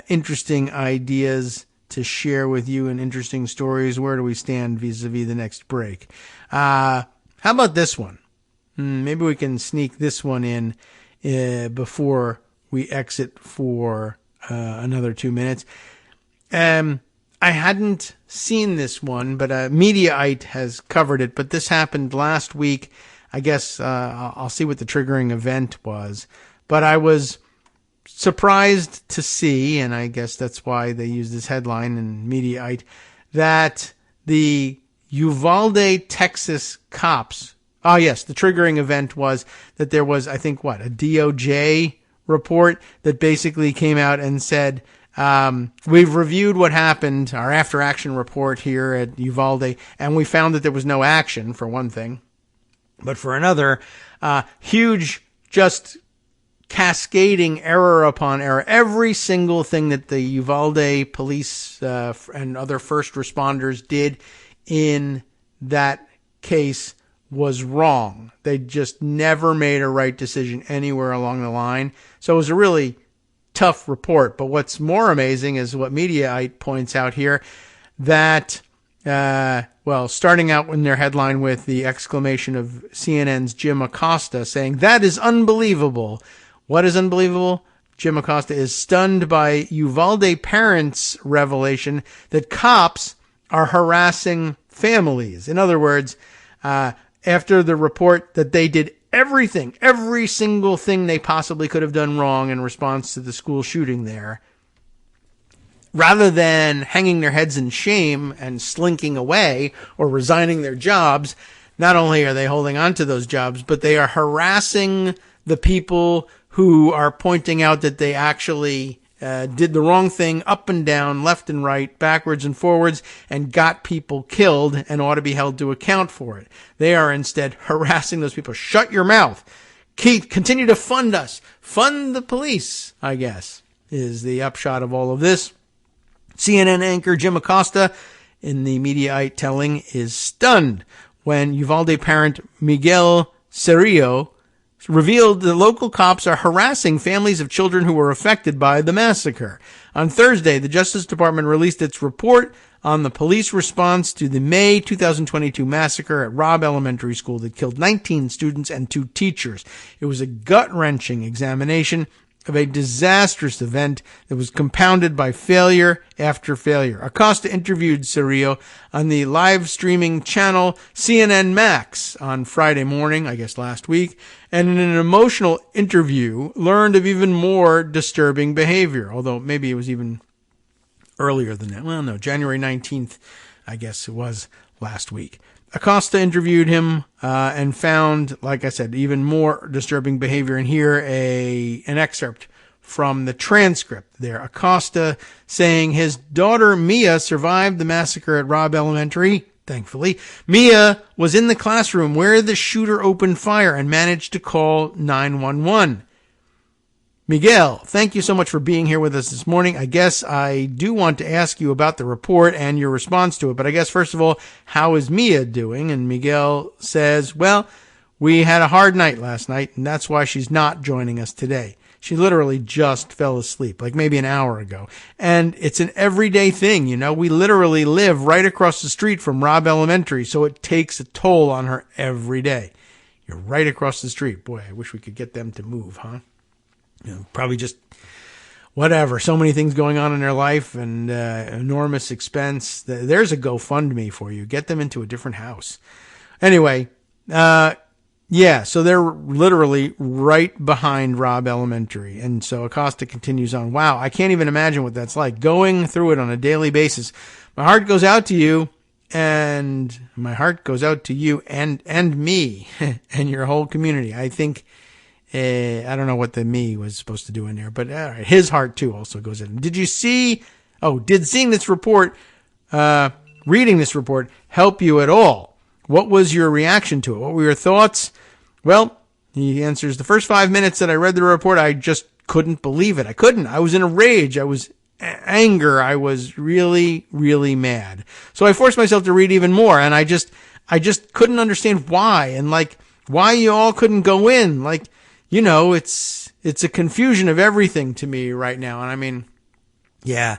interesting ideas to share with you and interesting stories. Where do we stand vis-a-vis the next break? How about this one? Maybe we can sneak this one in before we exit for another 2 minutes. I hadn't seen this one, but Mediaite has covered it. But this happened last week. I guess I'll see what the triggering event was. But I was surprised to see, and I guess that's why they used this headline in Mediaite, that the Uvalde, Texas cops. Oh, yes, the triggering event was that there was, I think, a DOJ report that basically came out and said, we've reviewed what happened, our after-action report here at Uvalde, and we found that there was no action, for one thing. But for another, huge, just cascading error upon error. Every single thing that the Uvalde police and other first responders did in that case was wrong. They just never made a right decision anywhere along the line. So it was a really tough report. But what's more amazing is what Mediaite points out here, that starting out in their headline with the exclamation of CNN's Jim Acosta saying, "That is unbelievable." What is unbelievable? Jim Acosta is stunned by Uvalde parents' revelation that cops are harassing families. In other words, after the report that they did every single thing they possibly could have done wrong in response to the school shooting there, rather than hanging their heads in shame and slinking away or resigning their jobs, not only are they holding on to those jobs, but they are harassing the people who are pointing out that they actually did the wrong thing up and down, left and right, backwards and forwards, and got people killed and ought to be held to account for it. They are instead harassing those people. Shut your mouth. Continue to fund us. Fund the police, I guess, is the upshot of all of this. CNN anchor Jim Acosta in the Mediaite telling is stunned when Uvalde parent Miguel Cerrillo revealed the local cops are harassing families of children who were affected by the massacre. On Thursday, the Justice Department released its report on the police response to the May 2022 massacre at Robb Elementary School that killed 19 students and 2 teachers. It was a gut-wrenching examination of a disastrous event that was compounded by failure after failure. Acosta interviewed Cerrillo on the live streaming channel CNN Max on Friday morning, I guess last week, and in an emotional interview learned of even more disturbing behavior, although maybe it was even earlier than that. Well, no, January 19th, I guess it was last week. Acosta interviewed him and found, like I said, even more disturbing behavior. And here an excerpt from the transcript there. Acosta saying his daughter Mia survived the massacre at Robb Elementary. Thankfully, Mia was in the classroom where the shooter opened fire and managed to call 911. Miguel, thank you so much for being here with us this morning. I guess I do want to ask you about the report and your response to it, but I guess first of all, how is Mia doing? And Miguel says, well, we had a hard night last night, and that's why she's not joining us today. She literally just fell asleep, like maybe an hour ago. And it's an everyday thing, you know. We literally live right across the street from Robb Elementary, so it takes a toll on her every day. You're right across the street. Boy, I wish we could get them to move, huh? You know, probably just whatever. So many things going on in their life and enormous expense. There's a GoFundMe for you. Get them into a different house. Anyway, yeah, so they're literally right behind Robb Elementary. And so Acosta continues on. Wow, I can't even imagine what that's like, going through it on a daily basis. My heart goes out to you, and my heart goes out to you and me and your whole community. I think, I don't know what the me was supposed to do in there, but all right, his heart too also goes in. Did seeing this report, reading this report help you at all? What was your reaction to it? What were your thoughts? Well, he answers, the first 5 minutes that I read the report, I just couldn't believe it. I couldn't. I was in a rage. I was anger. I was really, really mad. So I forced myself to read even more, and I I just couldn't understand why, and like why you all couldn't go in. Like, you know, it's a confusion of everything to me right now. And I mean, yeah,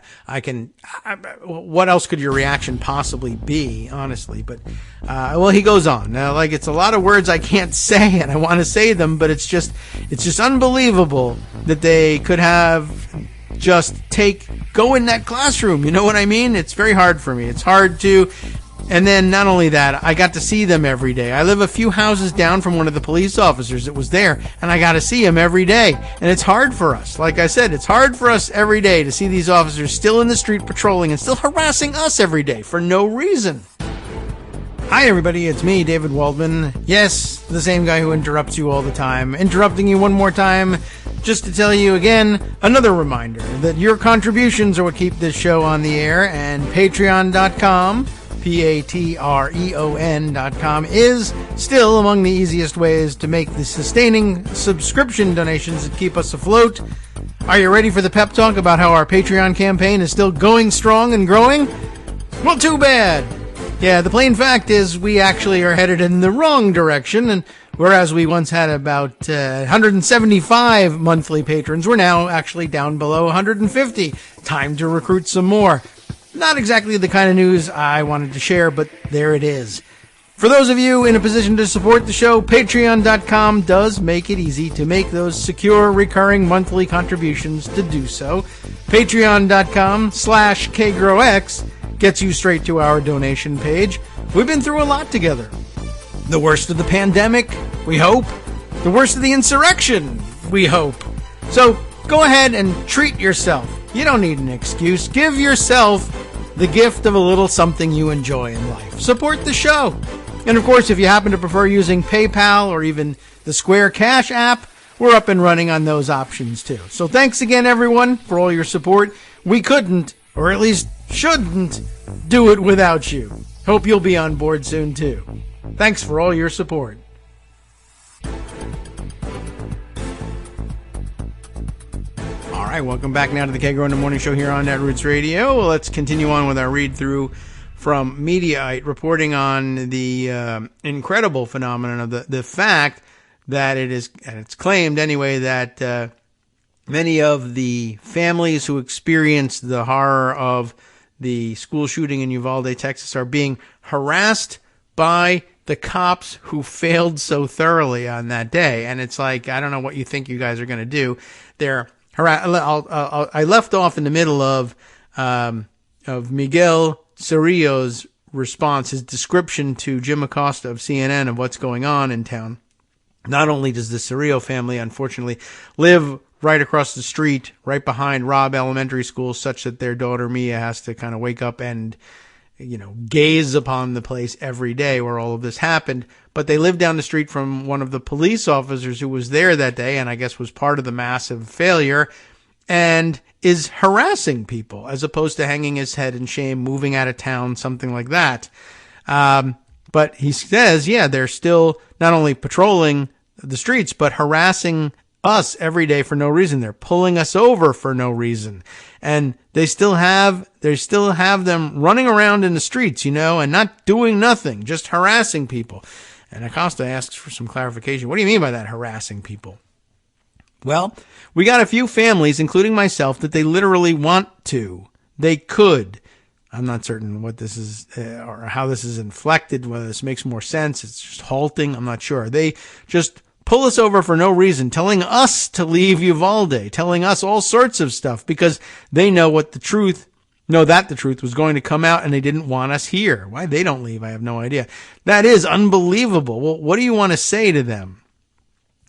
what else could your reaction possibly be, honestly? But, well, he goes on. Now, like, it's a lot of words I can't say, and I want to say them, but it's just unbelievable that they could have just go in that classroom. You know what I mean? It's very hard for me. It's hard to. And then not only that, I got to see them every day. I live a few houses down from one of the police officers that was there, and I got to see him every day. And it's hard for us. Like I said, it's hard for us every day to see these officers still in the street patrolling and still harassing us every day for no reason. Hi, everybody. It's me, David Waldman. Yes, the same guy who interrupts you all the time. Interrupting you one more time just to tell you again, another reminder that your contributions are what keep this show on the air, and Patreon.com, Patreon.com, is still among the easiest ways to make the sustaining subscription donations that keep us afloat. Are you ready for the pep talk about how our Patreon campaign is still going strong and growing? Well, too bad. Yeah, the plain fact is we actually are headed in the wrong direction, and whereas we once had about 175 monthly patrons, we're now actually down below 150. Time to recruit some more. Not exactly the kind of news I wanted to share, but there it is. For those of you in a position to support the show, Patreon.com does make it easy to make those secure, recurring monthly contributions to do so. Patreon.com/KagroX gets you straight to our donation page. We've been through a lot together. The worst of the pandemic, we hope. The worst of the insurrection, we hope. So go ahead and treat yourself. You don't need an excuse. Give yourself the gift of a little something you enjoy in life. Support the show. And of course, if you happen to prefer using PayPal or even the Square Cash app, we're up and running on those options too. So thanks again, everyone, for all your support. We couldn't, or at least shouldn't, do it without you. Hope you'll be on board soon too. Thanks for all your support. All right, welcome back now to the Kagro in the Morning Show here on Netroots Radio. Well, let's continue on with our read-through from Mediaite, reporting on the incredible phenomenon of the fact that it is, and it's claimed anyway, that many of the families who experienced the horror of the school shooting in Uvalde, Texas, are being harassed by the cops who failed so thoroughly on that day. And it's like, I don't know what you think you guys are going to do. I left off in the middle of Miguel Cerrillo's response, his description to Jim Acosta of CNN of what's going on in town. Not only does the Cerrillo family, unfortunately, live right across the street, right behind Robb Elementary School, such that their daughter Mia has to kind of wake up and, gaze upon the place every day where all of this happened. But they live down the street from one of the police officers who was there that day, and I guess was part of the massive failure, and is harassing people as opposed to hanging his head in shame, moving out of town, something like that. But he says, yeah, they're still not only patrolling the streets, but harassing us every day for no reason. They're pulling us over for no reason. And they still have them running around in the streets, and not doing nothing, just harassing people. And Acosta asks for some clarification. What do you mean by that, harassing people? Well, we got a few families, including myself, that they literally want to. They could. I'm not certain what this is or how this is inflected, whether this makes more sense. It's just halting. I'm not sure. They just pull us over for no reason, telling us to leave Uvalde, telling us all sorts of stuff because they know that the truth was going to come out and they didn't want us here. Why they don't leave, I have no idea. That is unbelievable. Well, what do you want to say to them?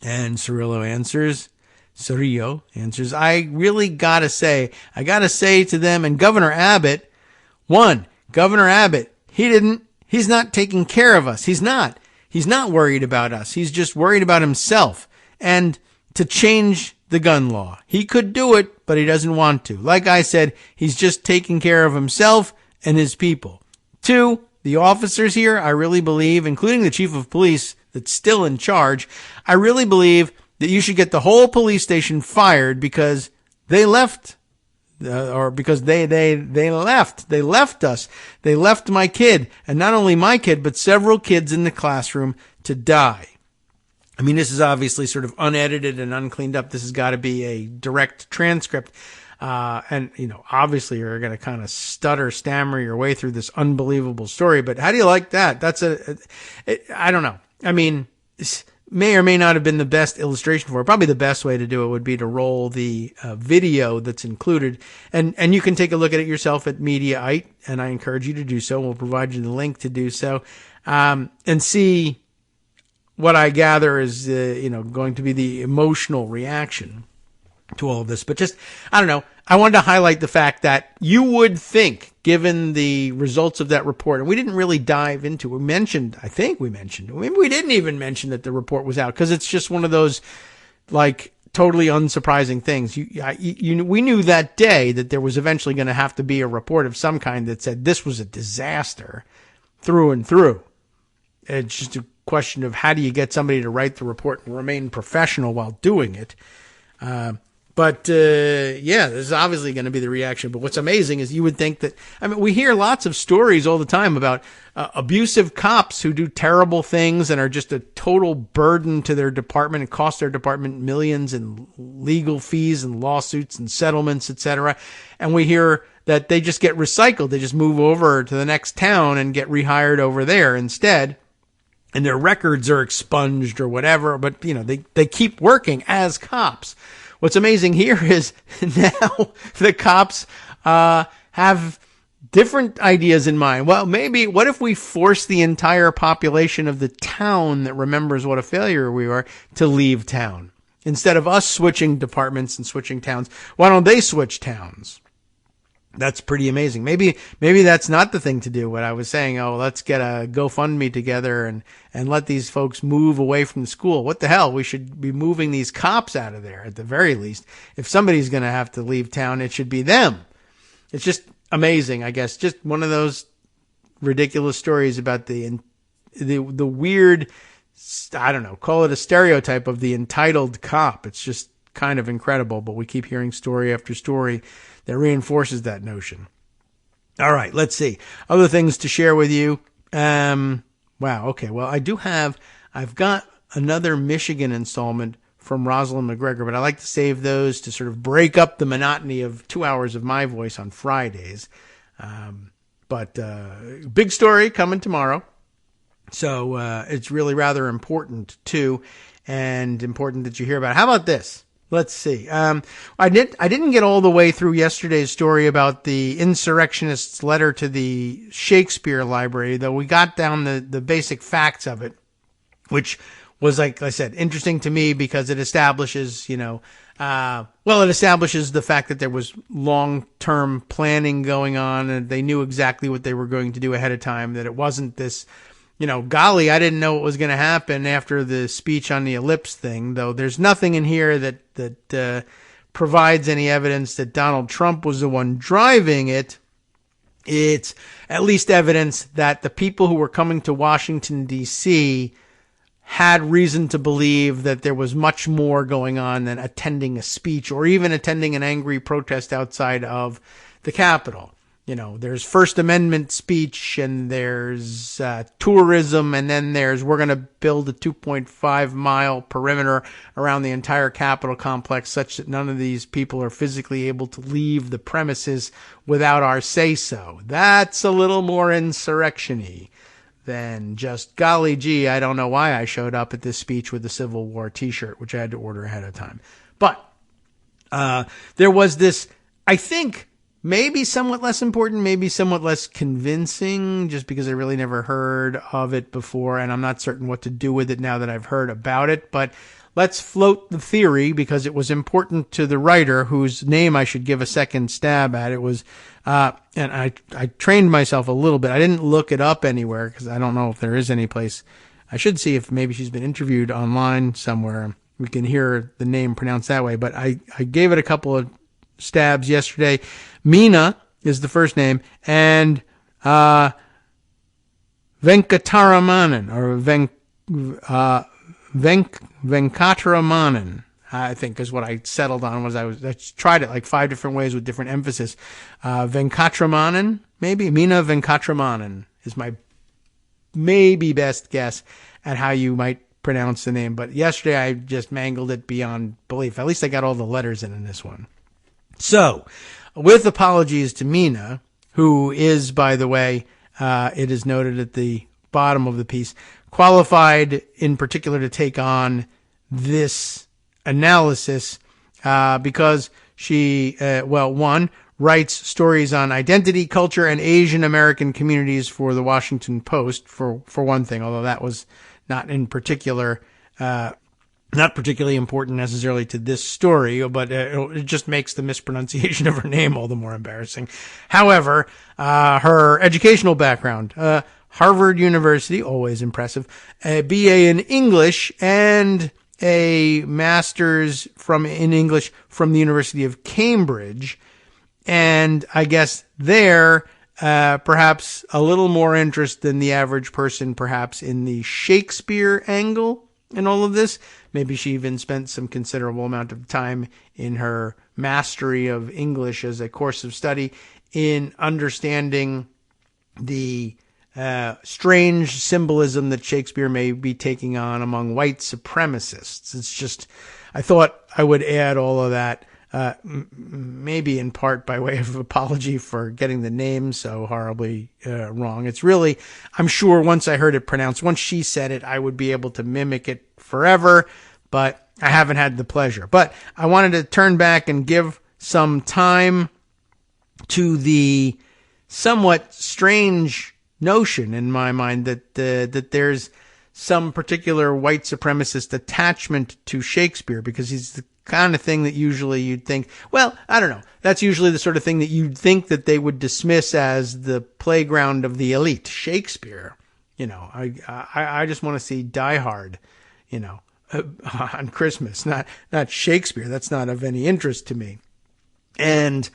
And Cerrillo answers, I really gotta say to them, and Governor Abbott, he's not taking care of us. He's not worried about us. He's just worried about himself and to change the gun law. He could do it, but he doesn't want to. Like I said, he's just taking care of himself and his people. 2, the officers here, I really believe, including the chief of police that's still in charge, I really believe that you should get the whole police station fired because they left or because they left us. They left my kid, and not only my kid, but several kids in the classroom to die. I mean, this is obviously sort of unedited and uncleaned up. This has got to be a direct transcript. And, obviously you're going to kind of stammer your way through this unbelievable story. But how do you like that? I don't know. I mean, this may or may not have been the best illustration for it. Probably the best way to do it would be to roll the video that's included. And you can take a look at it yourself at Mediaite, and I encourage you to do so. We'll provide you the link to do so, and see what I gather is, going to be the emotional reaction to all of this. But just, I don't know. I wanted to highlight the fact that you would think, given the results of that report, and we didn't really dive into it. Maybe we didn't even mention that the report was out, because it's just one of those, like, totally unsurprising things. We knew that day that there was eventually going to have to be a report of some kind that said this was a disaster through and through. It's just a question of how do you get somebody to write the report and remain professional while doing it. But this is obviously going to be the reaction. But what's amazing is you would think that, we hear lots of stories all the time about abusive cops who do terrible things and are just a total burden to their department and cost their department millions in legal fees and lawsuits and settlements, etc. And we hear that they just get recycled. They just move over to the next town and get rehired over there instead. And their records are expunged or whatever, but they keep working as cops. What's amazing here is now the cops have different ideas in mind. Well, maybe what if we force the entire population of the town that remembers what a failure we are to leave town? Instead of us switching departments and switching towns, why don't they switch towns? That's pretty amazing. Maybe that's not the thing to do. What I was saying, let's get a GoFundMe together and let these folks move away from the school. What the hell? We should be moving these cops out of there at the very least. If somebody's going to have to leave town, it should be them. It's just amazing, I guess. Just one of those ridiculous stories about the weird, I don't know, call it a stereotype of the entitled cop. It's just kind of incredible, but we keep hearing story after story that reinforces that notion. All right, let's see. Other things to share with you. Wow, okay. Well, I've got another Michigan installment from Rosalind McGregor, but I like to save those to sort of break up the monotony of 2 hours of my voice on Fridays. But big story coming tomorrow. So it's really rather important, too, and important that you hear about it. How about this? Let's see. I didn't get all the way through yesterday's story about the insurrectionists' letter to the Shakespeare Library, though we got down the basic facts of it, which was, like I said, interesting to me because it establishes, it establishes the fact that there was long-term planning going on and they knew exactly what they were going to do ahead of time, that it wasn't this, golly, I didn't know what was going to happen after the speech on the ellipse thing, though there's nothing in here that provides any evidence that Donald Trump was the one driving it. It's at least evidence that the people who were coming to Washington, D.C. had reason to believe that there was much more going on than attending a speech or even attending an angry protest outside of the Capitol. There's First Amendment speech and there's tourism, and then we're going to build a 2.5 mile perimeter around the entire Capitol complex such that none of these people are physically able to leave the premises without our say-so. That's a little more insurrection-y than just, golly gee, I don't know why I showed up at this speech with the Civil War t-shirt, which I had to order ahead of time. But there was this, I think, maybe somewhat less important, maybe somewhat less convincing, just because I really never heard of it before, and I'm not certain what to do with it now that I've heard about it. But let's float the theory, because it was important to the writer, whose name I should give a second stab at. It was, and I trained myself a little bit. I didn't look it up anywhere, because I don't know if there is any place. I should see if maybe she's been interviewed online somewhere. We can hear the name pronounced that way, but I gave it a couple of stabs yesterday. Meena is the first name, and Venkataramanan, or Venkataramanan. I think, is what I settled on. I tried it like 5 different ways with different emphasis. Venkatramanan, maybe Meena Venkatramanan is my maybe best guess at how you might pronounce the name. But yesterday I just mangled it beyond belief. At least I got all the letters in this one. So, with apologies to Meena, who is, by the way, it is noted at the bottom of the piece, qualified in particular to take on this analysis because she, one, writes stories on identity, culture, and Asian American communities for the Washington Post, for one thing, although that was not in particular, not particularly important necessarily to this story, but it just makes the mispronunciation of her name all the more embarrassing. However, her educational background, Harvard University, always impressive, a BA in English, and a master's in English from the University of Cambridge. And I guess there, perhaps a little more interest than the average person, perhaps in the Shakespeare angle in all of this. Maybe she even spent some considerable amount of time in her mastery of English as a course of study in understanding the strange symbolism that Shakespeare may be taking on among white supremacists. It's just, I thought I would add all of that, maybe in part by way of apology for getting the name so horribly wrong. It's really, I'm sure once I heard it pronounced, once she said it, I would be able to mimic it forever, but I haven't had the pleasure. But I wanted to turn back and give some time to the somewhat strange notion in my mind that there's some particular white supremacist attachment to Shakespeare, because he's the kind of thing that usually you'd think, well, I don't know. That's usually the sort of thing that you'd think that they would dismiss as the playground of the elite. Shakespeare, I just want to see Die Hard, on Christmas, not Shakespeare. That's not of any interest to me. And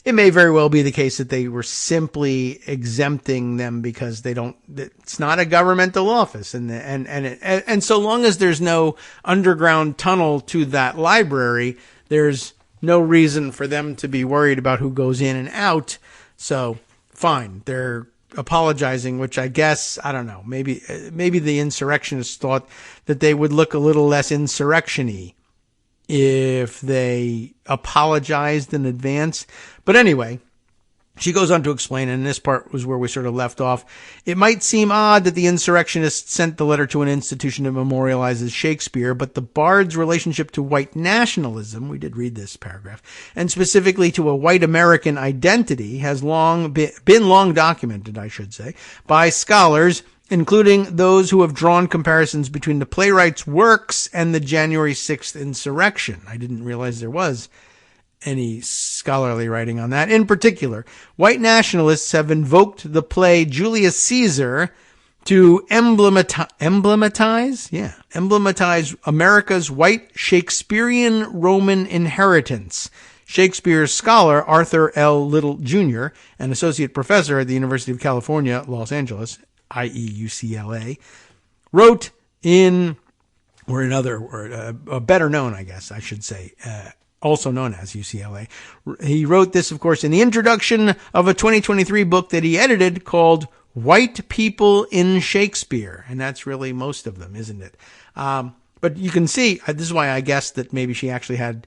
it may very well be the case that they were simply exempting them because it's not a governmental office. And so long as there's no underground tunnel to that library, there's no reason for them to be worried about who goes in and out. So fine. They're apologizing, which I guess, I don't know, maybe the insurrectionists thought that they would look a little less insurrection-y if they apologized in advance. But anyway, she goes on to explain, and this part was where we sort of left off. It might seem odd that the insurrectionists sent the letter to an institution that memorializes Shakespeare, but the Bard's relationship to white nationalism, we did read this paragraph, and specifically to a white American identity has been long documented, I should say, by scholars, including those who have drawn comparisons between the playwright's works and the January 6th insurrection. I didn't realize there was any scholarly writing on that. In particular, white nationalists have invoked the play Julius Caesar to emblematize America's white Shakespearean Roman inheritance. Shakespeare scholar Arthur L. Little Jr., an associate professor at the University of California, Los Angeles, i.e. UCLA, wrote better known, I guess I should say, also known as UCLA. He wrote this, of course, in the introduction of a 2023 book that he edited called White People in Shakespeare. And that's really most of them, isn't it? But you can see, this is why I guessed that maybe she actually had,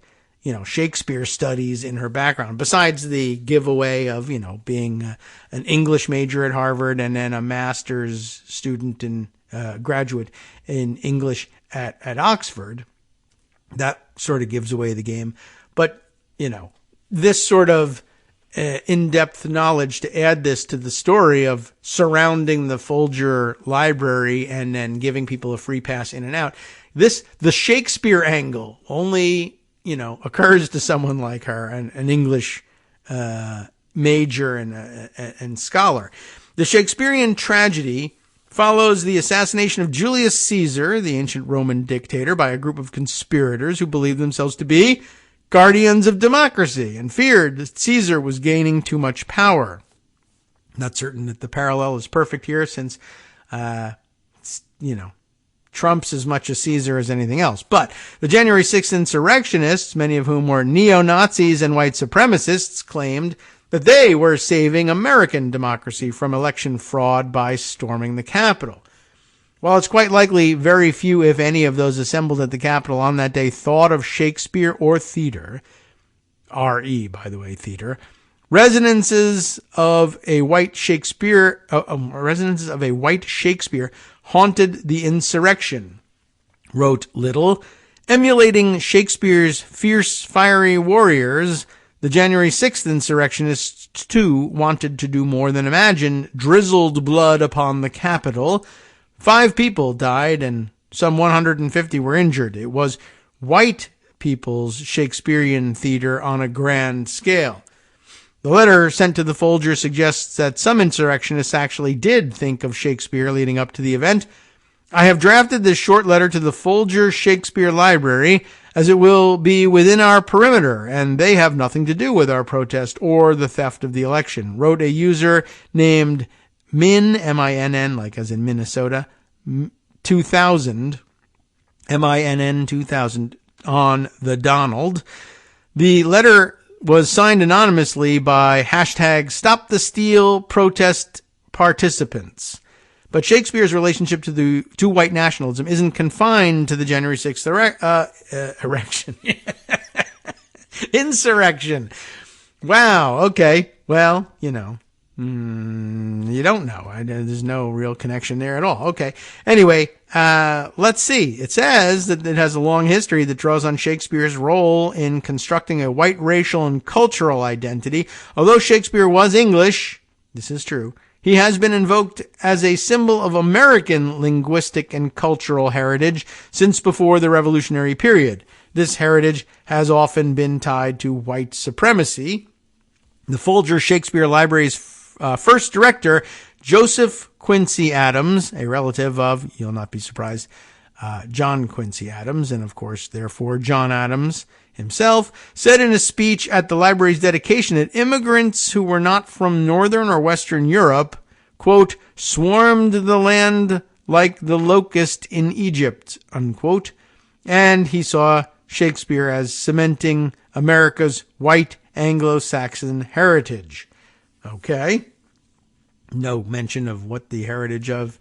Shakespeare studies in her background, besides the giveaway of, being an English major at Harvard and then a master's student and graduate in English at Oxford. That sort of gives away the game. But, this sort of in-depth knowledge to add this to the story of surrounding the Folger Library and then giving people a free pass in and out. The Shakespeare angle only, occurs to someone like her, an English major and scholar. The Shakespearean tragedy follows the assassination of Julius Caesar, the ancient Roman dictator, by a group of conspirators who believed themselves to be guardians of democracy and feared that Caesar was gaining too much power. Not certain that the parallel is perfect here, since, Trump's as much a Caesar as anything else. But the January 6th insurrectionists, many of whom were neo-Nazis and white supremacists, claimed that they were saving American democracy from election fraud by storming the Capitol. While it's quite likely very few, if any, of those assembled at the Capitol on that day thought of Shakespeare or theater, R.E., by the way, theater, residences of a white Shakespeare haunted the insurrection, wrote Little. Emulating Shakespeare's fierce, fiery warriors, the January 6th insurrectionists, too, wanted to do more than imagine drizzled blood upon the Capitol. 5 people died and some 150 were injured. It was white people's Shakespearean theater on a grand scale. The letter sent to the Folger suggests that some insurrectionists actually did think of Shakespeare leading up to the event. I have drafted this short letter to the Folger Shakespeare Library, as it will be within our perimeter, and they have nothing to do with our protest or the theft of the election, wrote a user named Min, M-I-N-N, like as in Minnesota, 2000, M-I-N-N 2000, on the Donald. The letter was signed anonymously by hashtag Stop the Steal protest participants. But Shakespeare's relationship to white nationalism isn't confined to the January 6th insurrection. Wow. Okay. Well, you know, you don't know. There's no real connection there at all. Okay. Anyway, let's see. It says that it has a long history that draws on Shakespeare's role in constructing a white racial and cultural identity. Although Shakespeare was English, this is true, he has been invoked as a symbol of American linguistic and cultural heritage since before the Revolutionary period. This heritage has often been tied to white supremacy. The Folger Shakespeare Library's first director, Joseph Quincy Adams, a relative of, you'll not be surprised, John Quincy Adams, and of course, therefore, John Adams himself, said in a speech at the library's dedication that immigrants who were not from Northern or Western Europe, quote, swarmed the land like the locust in Egypt, unquote, and he saw Shakespeare as cementing America's white Anglo-Saxon heritage. Okay. No mention of what the heritage of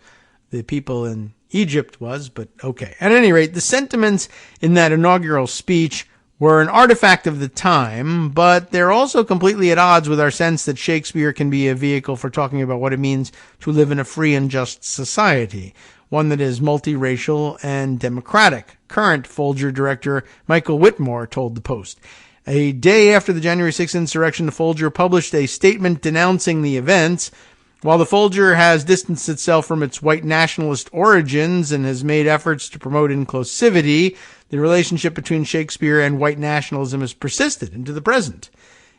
the people in Egypt was, but okay. At any rate, the sentiments in that inaugural speech were an artifact of the time, but they're also completely at odds with our sense that Shakespeare can be a vehicle for talking about what it means to live in a free and just society, one that is multiracial and democratic. Current Folger director Michael Whitmore told the Post. A day after the January 6th insurrection, the Folger published a statement denouncing the events. While the Folger has distanced itself from its white nationalist origins and has made efforts to promote inclusivity, the relationship between Shakespeare and white nationalism has persisted into the present.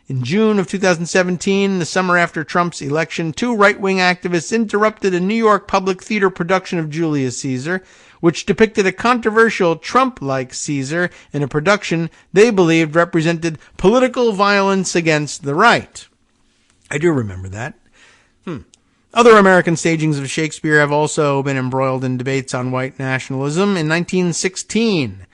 In June of 2017, the summer after Trump's election, 2 right-wing activists interrupted a New York public theater production of Julius Caesar, which depicted a controversial Trump-like Caesar in a production they believed represented political violence against the right. I do remember that. Other American stagings of Shakespeare have also been embroiled in debates on white nationalism. In 1916,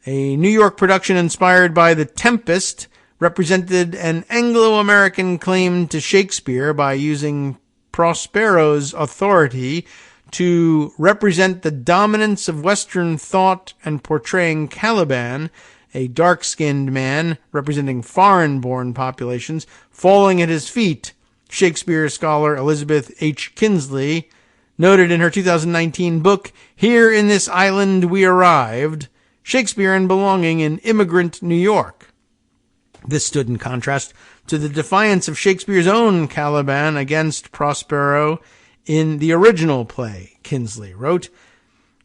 a New York production inspired by The Tempest represented an Anglo-American claim to Shakespeare by using Prospero's authority to represent the dominance of Western thought and portraying Caliban, a dark-skinned man representing foreign-born populations, falling at his feet. Shakespeare scholar Elizabeth H. Kinsley noted in her 2019 book, Here in This Island We Arrived, Shakespeare and Belonging in Immigrant New York. This stood in contrast to the defiance of Shakespeare's own Caliban against Prospero in the original play, Kinsley wrote.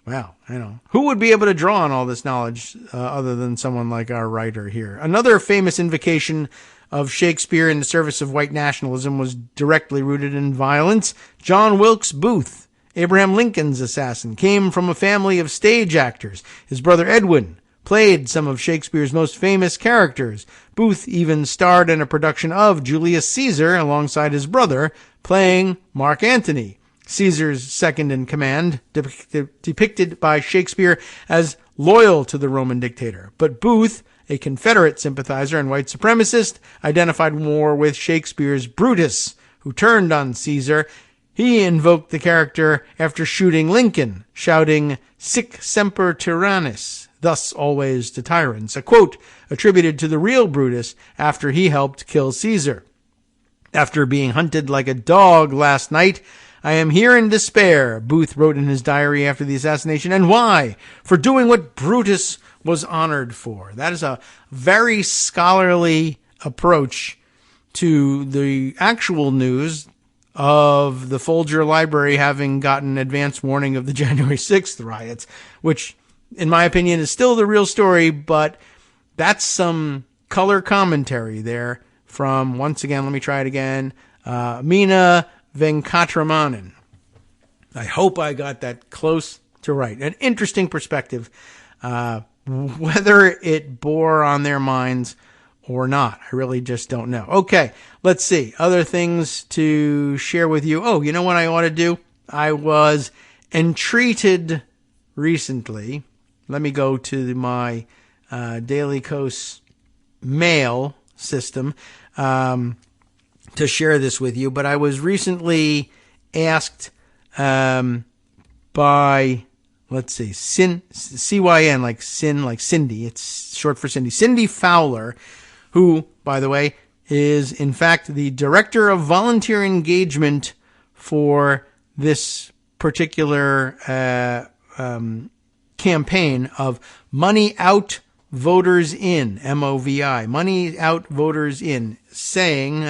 Wow, I know. Who would be able to draw on all this knowledge other than someone like our writer here? Another famous invocation of Shakespeare in the service of white nationalism was directly rooted in violence. John Wilkes Booth, Abraham Lincoln's assassin, came from a family of stage actors. His brother Edwin played some of Shakespeare's most famous characters. Booth even starred in a production of Julius Caesar alongside his brother, playing Mark Antony. Caesar's second in command, depicted by Shakespeare as loyal to the Roman dictator. But Booth, a Confederate sympathizer and white supremacist, identified more with Shakespeare's Brutus, who turned on Caesar. He invoked the character after shooting Lincoln, shouting, "Sic semper tyrannis," thus always to tyrants, a quote attributed to the real Brutus after he helped kill Caesar. "After being hunted like a dog last night, I am here in despair," Booth wrote in his diary after the assassination. "And why? For doing what Brutus was honored for." That is a very scholarly approach to the actual news of the Folger Library having gotten advance warning of the January 6th riots, which, in my opinion, is still the real story, but that's some color commentary there from, once again, let me try it again, Alina Venkatramanan. I hope I got that close to right. An interesting perspective, whether it bore on their minds or not. I really just don't know. Okay, let's see. Other things to share with you. Oh, you know what I ought to do? I was entreated recently. Let me go to my Daily Kos mail system to share this with you. But I was recently asked by, let's see, CYN, like Cindy. It's short for Cindy. Cindy Fowler, who, by the way, is in fact the director of volunteer engagement for this particular campaign of Money Out, Voters In, MOVI, Money Out, Voters In, saying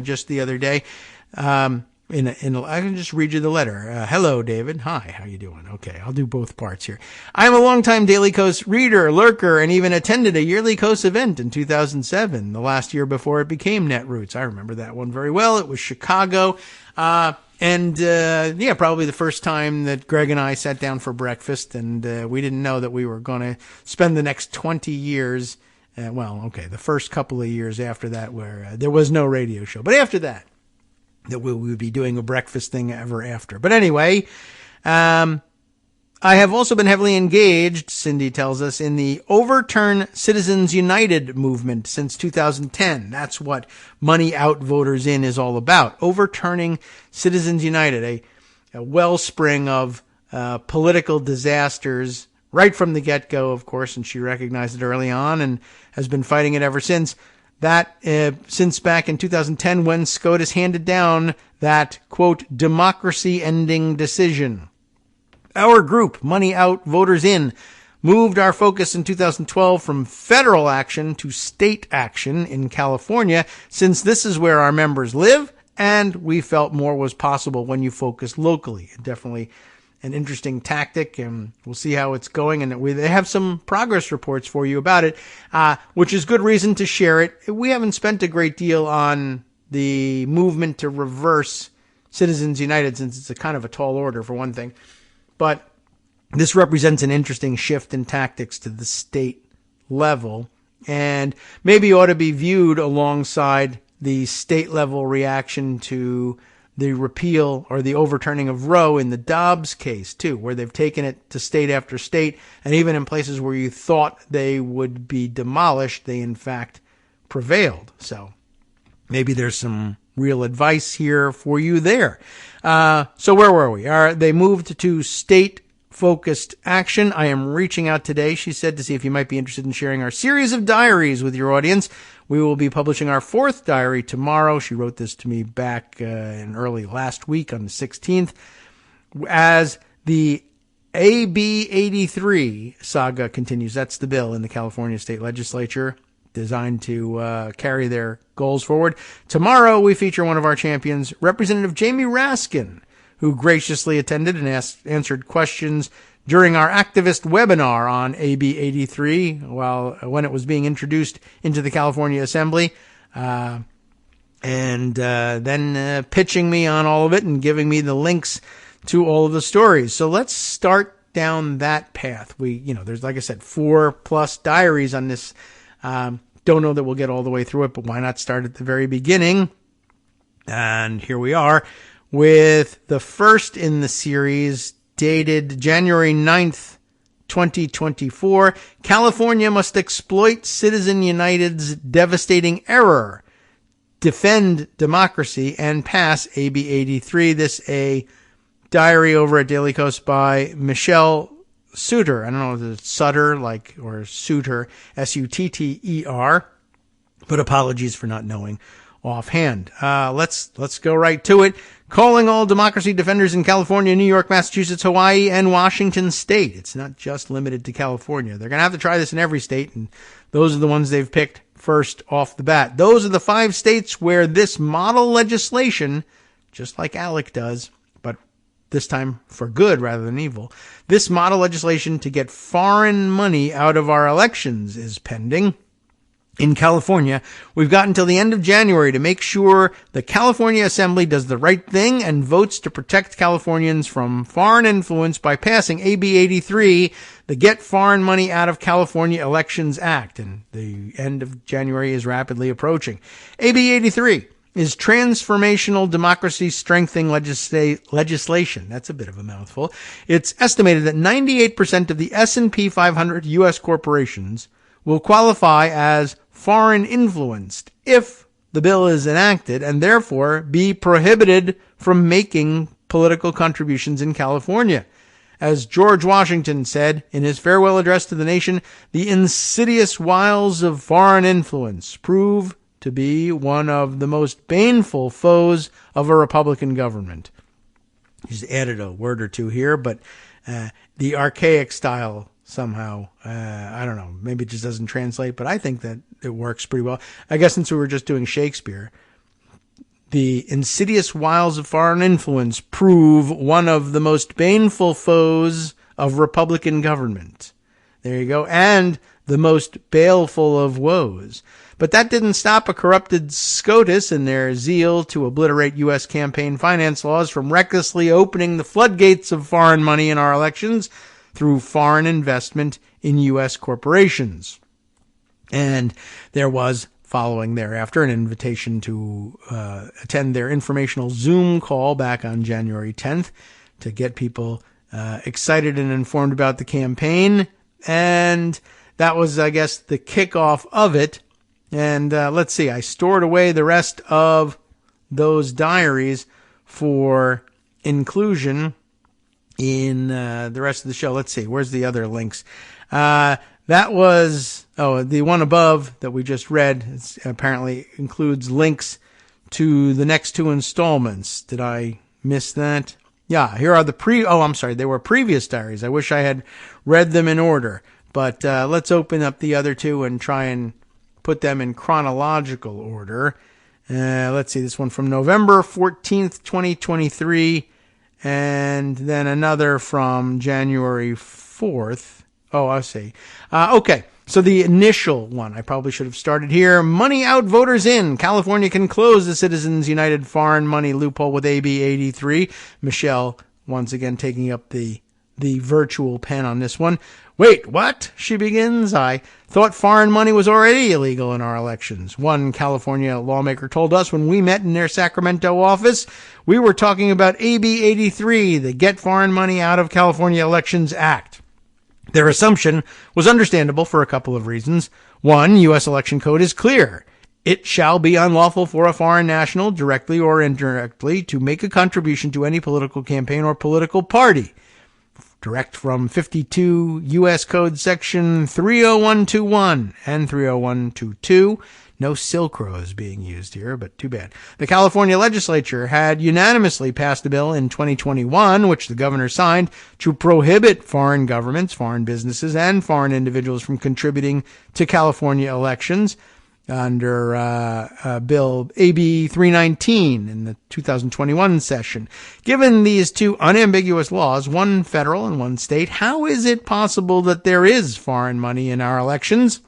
just the other day, I can just read you the letter. Hello, David. Hi, how you doing? Okay, I'll do both parts here. I'm a longtime Daily Kos reader, lurker, and even attended a yearly Kos event in 2007, the last year before it became Netroots. I remember that one very well. It was Chicago. Probably the first time that Greg and I sat down for breakfast, and we didn't know that we were going to spend the next 20 years, the first couple of years after that where there was no radio show. But after that we would be doing a breakfast thing ever after. But anyway, I have also been heavily engaged, Cindy tells us, in the Overturn Citizens United movement since 2010. That's what Money Out, Voters In is all about. Overturning Citizens United, a wellspring of political disasters right from the get-go, of course, and she recognized it early on and has been fighting it ever since. That since back in 2010 when SCOTUS handed down that, quote, democracy-ending decision. Our group, Money Out, Voters In, moved our focus in 2012 from federal action to state action in California, since this is where our members live, and we felt more was possible when you focus locally. Definitely an interesting tactic, and we'll see how it's going. And they have some progress reports for you about it, which is good reason to share it. We haven't spent a great deal on the movement to reverse Citizens United, since it's a kind of a tall order, for one thing. But this represents an interesting shift in tactics to the state level, and maybe ought to be viewed alongside the state level reaction to the repeal or the overturning of Roe in the Dobbs case, too, where they've taken it to state after state, and even in places where you thought they would be demolished, they in fact prevailed. So maybe there's some real advice here for you there. So where were we? They moved to state-focused action. I am reaching out today, she said, to see if you might be interested in sharing our series of diaries with your audience. We will be publishing our 4th diary tomorrow. She wrote this to me back in early last week on the 16th. As the AB 83 saga continues, that's the bill in the California State Legislature designed to carry their goals forward. Tomorrow, we feature one of our champions, Representative Jamie Raskin, who graciously attended and answered questions during our activist webinar on AB 83 when it was being introduced into the California Assembly, and then pitching me on all of it and giving me the links to all of the stories. So let's start down that path. There's, like I said, 4+ diaries on this. Don't know that we'll get all the way through it, but why not start at the very beginning? And here we are with the first in the series dated January 9th, 2024. California must exploit Citizen United's devastating error, defend democracy, and pass AB 83. This a diary over at Daily Kos by Michelle Sutter. I don't know if it's Sutter, or Sutter, Sutter, but apologies for not knowing offhand. Let's go right to it. Calling all democracy defenders in California, New York, Massachusetts, Hawaii, and Washington State. It's not just limited to California. They're going to have to try this in every state, and those are the ones they've picked first off the bat. Those are the 5 states where this model legislation, just like ALEC does, but this time for good rather than evil, this model legislation to get foreign money out of our elections is pending. In California, we've got until the end of January to make sure the California Assembly does the right thing and votes to protect Californians from foreign influence by passing AB 83, the Get Foreign Money Out of California Elections Act. And the end of January is rapidly approaching. AB 83 is transformational democracy strengthening legislation. That's a bit of a mouthful. It's estimated that 98% of the S&P 500 U.S. corporations will qualify as foreign influenced if the bill is enacted and therefore be prohibited from making political contributions in California. As George Washington said in his farewell address to the nation, the insidious wiles of foreign influence prove to be one of the most baneful foes of a Republican government. He's added a word or two here, but the archaic style somehow, I don't know, maybe it just doesn't translate, but I think that it works pretty well. I guess since we were just doing Shakespeare, the insidious wiles of foreign influence prove one of the most baneful foes of Republican government. There you go. And the most baleful of woes. But that didn't stop a corrupted SCOTUS in their zeal to obliterate U.S. campaign finance laws from recklessly opening the floodgates of foreign money in our elections through foreign investment in U.S. corporations. And there was, following thereafter, an invitation to attend their informational Zoom call back on January 10th to get people excited and informed about the campaign. And that was, I guess, the kickoff of it. And let's see, I stored away the rest of those diaries for inclusion in the rest of the show. Let's see, where's the other links? That was, the one above that we just read apparently includes links to the next 2 installments. Did I miss that? Yeah, here are the they were previous diaries. I wish I had read them in order. But let's open up the other 2 and try and put them in chronological order. Let's see, this one from November 14th, 2023. And then another from January 4th. Oh, I see. Okay. So the initial one, I probably should have started here. Money out, voters in. California can close the Citizens United foreign money loophole with AB 83. Michelle, once again, taking up the virtual pen on this one. Wait, what? She begins. I thought foreign money was already illegal in our elections. One California lawmaker told us when we met in their Sacramento office, we were talking about AB 83, the Get Foreign Money Out of California Elections Act. Their assumption was understandable for a couple of reasons. One, U.S. election code is clear. It shall be unlawful for a foreign national, directly or indirectly, to make a contribution to any political campaign or political party. Direct from 52 U.S. Code Section 30121 and 30122. No Silk Road being used here, but too bad. The California legislature had unanimously passed a bill in 2021, which the governor signed, to prohibit foreign governments, foreign businesses, and foreign individuals from contributing to California elections under Bill AB 319 in the 2021 session. Given these 2 unambiguous laws, one federal and one state, how is it possible that there is foreign money in our elections?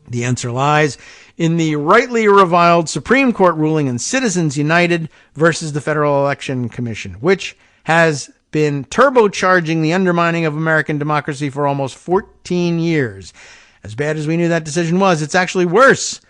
The answer lies in the rightly reviled Supreme Court ruling in Citizens United versus the Federal Election Commission, which has been turbocharging the undermining of American democracy for almost 14 years. As bad as we knew that decision was, it's actually worse.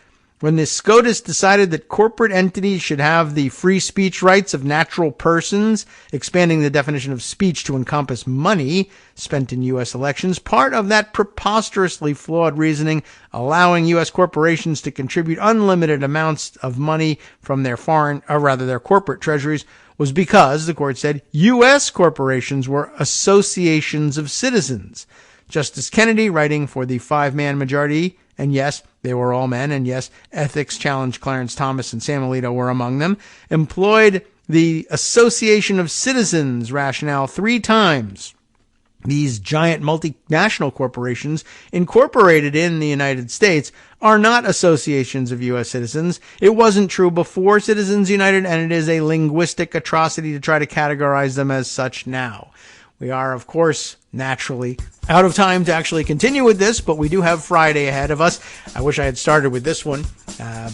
when the SCOTUS decided that corporate entities should have the free speech rights of natural persons, expanding the definition of speech to encompass money spent in U.S. elections, part of that preposterously flawed reasoning allowing U.S. corporations to contribute unlimited amounts of money from their their corporate treasuries was because, the court said, U.S. corporations were associations of citizens. Justice Kennedy, writing for the 5-man majority, and yes, they were all men, and yes, ethics challenged Clarence Thomas and Sam Alito were among them, employed the association of citizens rationale 3 times. These giant multinational corporations incorporated in the United States are not associations of U.S. citizens. It wasn't true before Citizens United, and it is a linguistic atrocity to try to categorize them as such now. We are, of course, naturally out of time to actually continue with this, but we do have Friday ahead of us. I wish I had started with this one,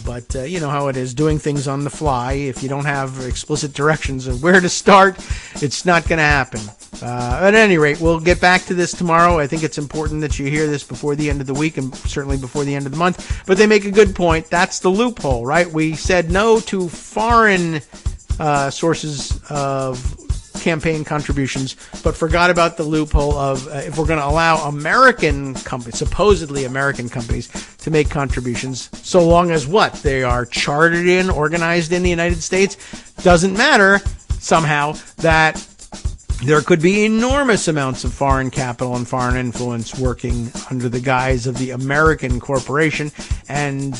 but you know how it is, doing things on the fly. If you don't have explicit directions of where to start, it's not going to happen. At any rate, we'll get back to this tomorrow. I think it's important that you hear this before the end of the week and certainly before the end of the month. But they make a good point. That's the loophole, right? We said no to foreign sources of campaign contributions, but forgot about the loophole of if we're going to allow American companies, supposedly American companies, to make contributions, so long as what? They are chartered in, organized in the United States. Doesn't matter somehow that there could be enormous amounts of foreign capital and foreign influence working under the guise of the American corporation. And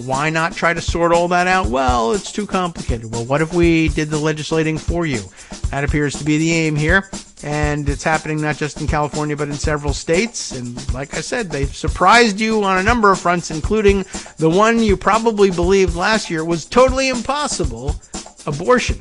why not try to sort all that out? Well, it's too complicated. Well, what if we did the legislating for you? That appears to be the aim here. And it's happening not just in California, but in several states. And like I said, they've surprised you on a number of fronts, including the one you probably believed last year was totally impossible, abortion.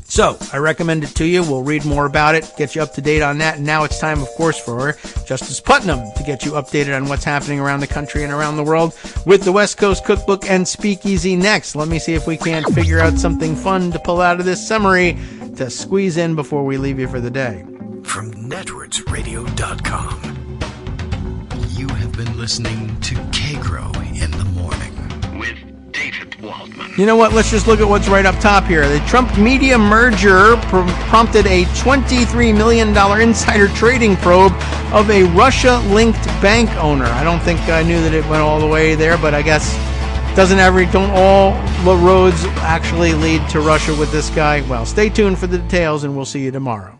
So, I recommend it to you. We'll read more about it, get you up to date on that. And now it's time, of course, for Justice Putnam to get you updated on what's happening around the country and around the world with the West Coast Cookbook and Speakeasy next. Let me see if we can't figure out something fun to pull out of this summary to squeeze in before we leave you for the day. From networksradio.com, you have been listening to Kagro in the morning with David Waldman. You know what? Let's just look at what's right up top here. The Trump media merger prompted a $23 million insider trading probe of a Russia-linked bank owner. I don't think I knew that it went all the way there, but I guess don't all the roads actually lead to Russia with this guy? Well, stay tuned for the details, and we'll see you tomorrow.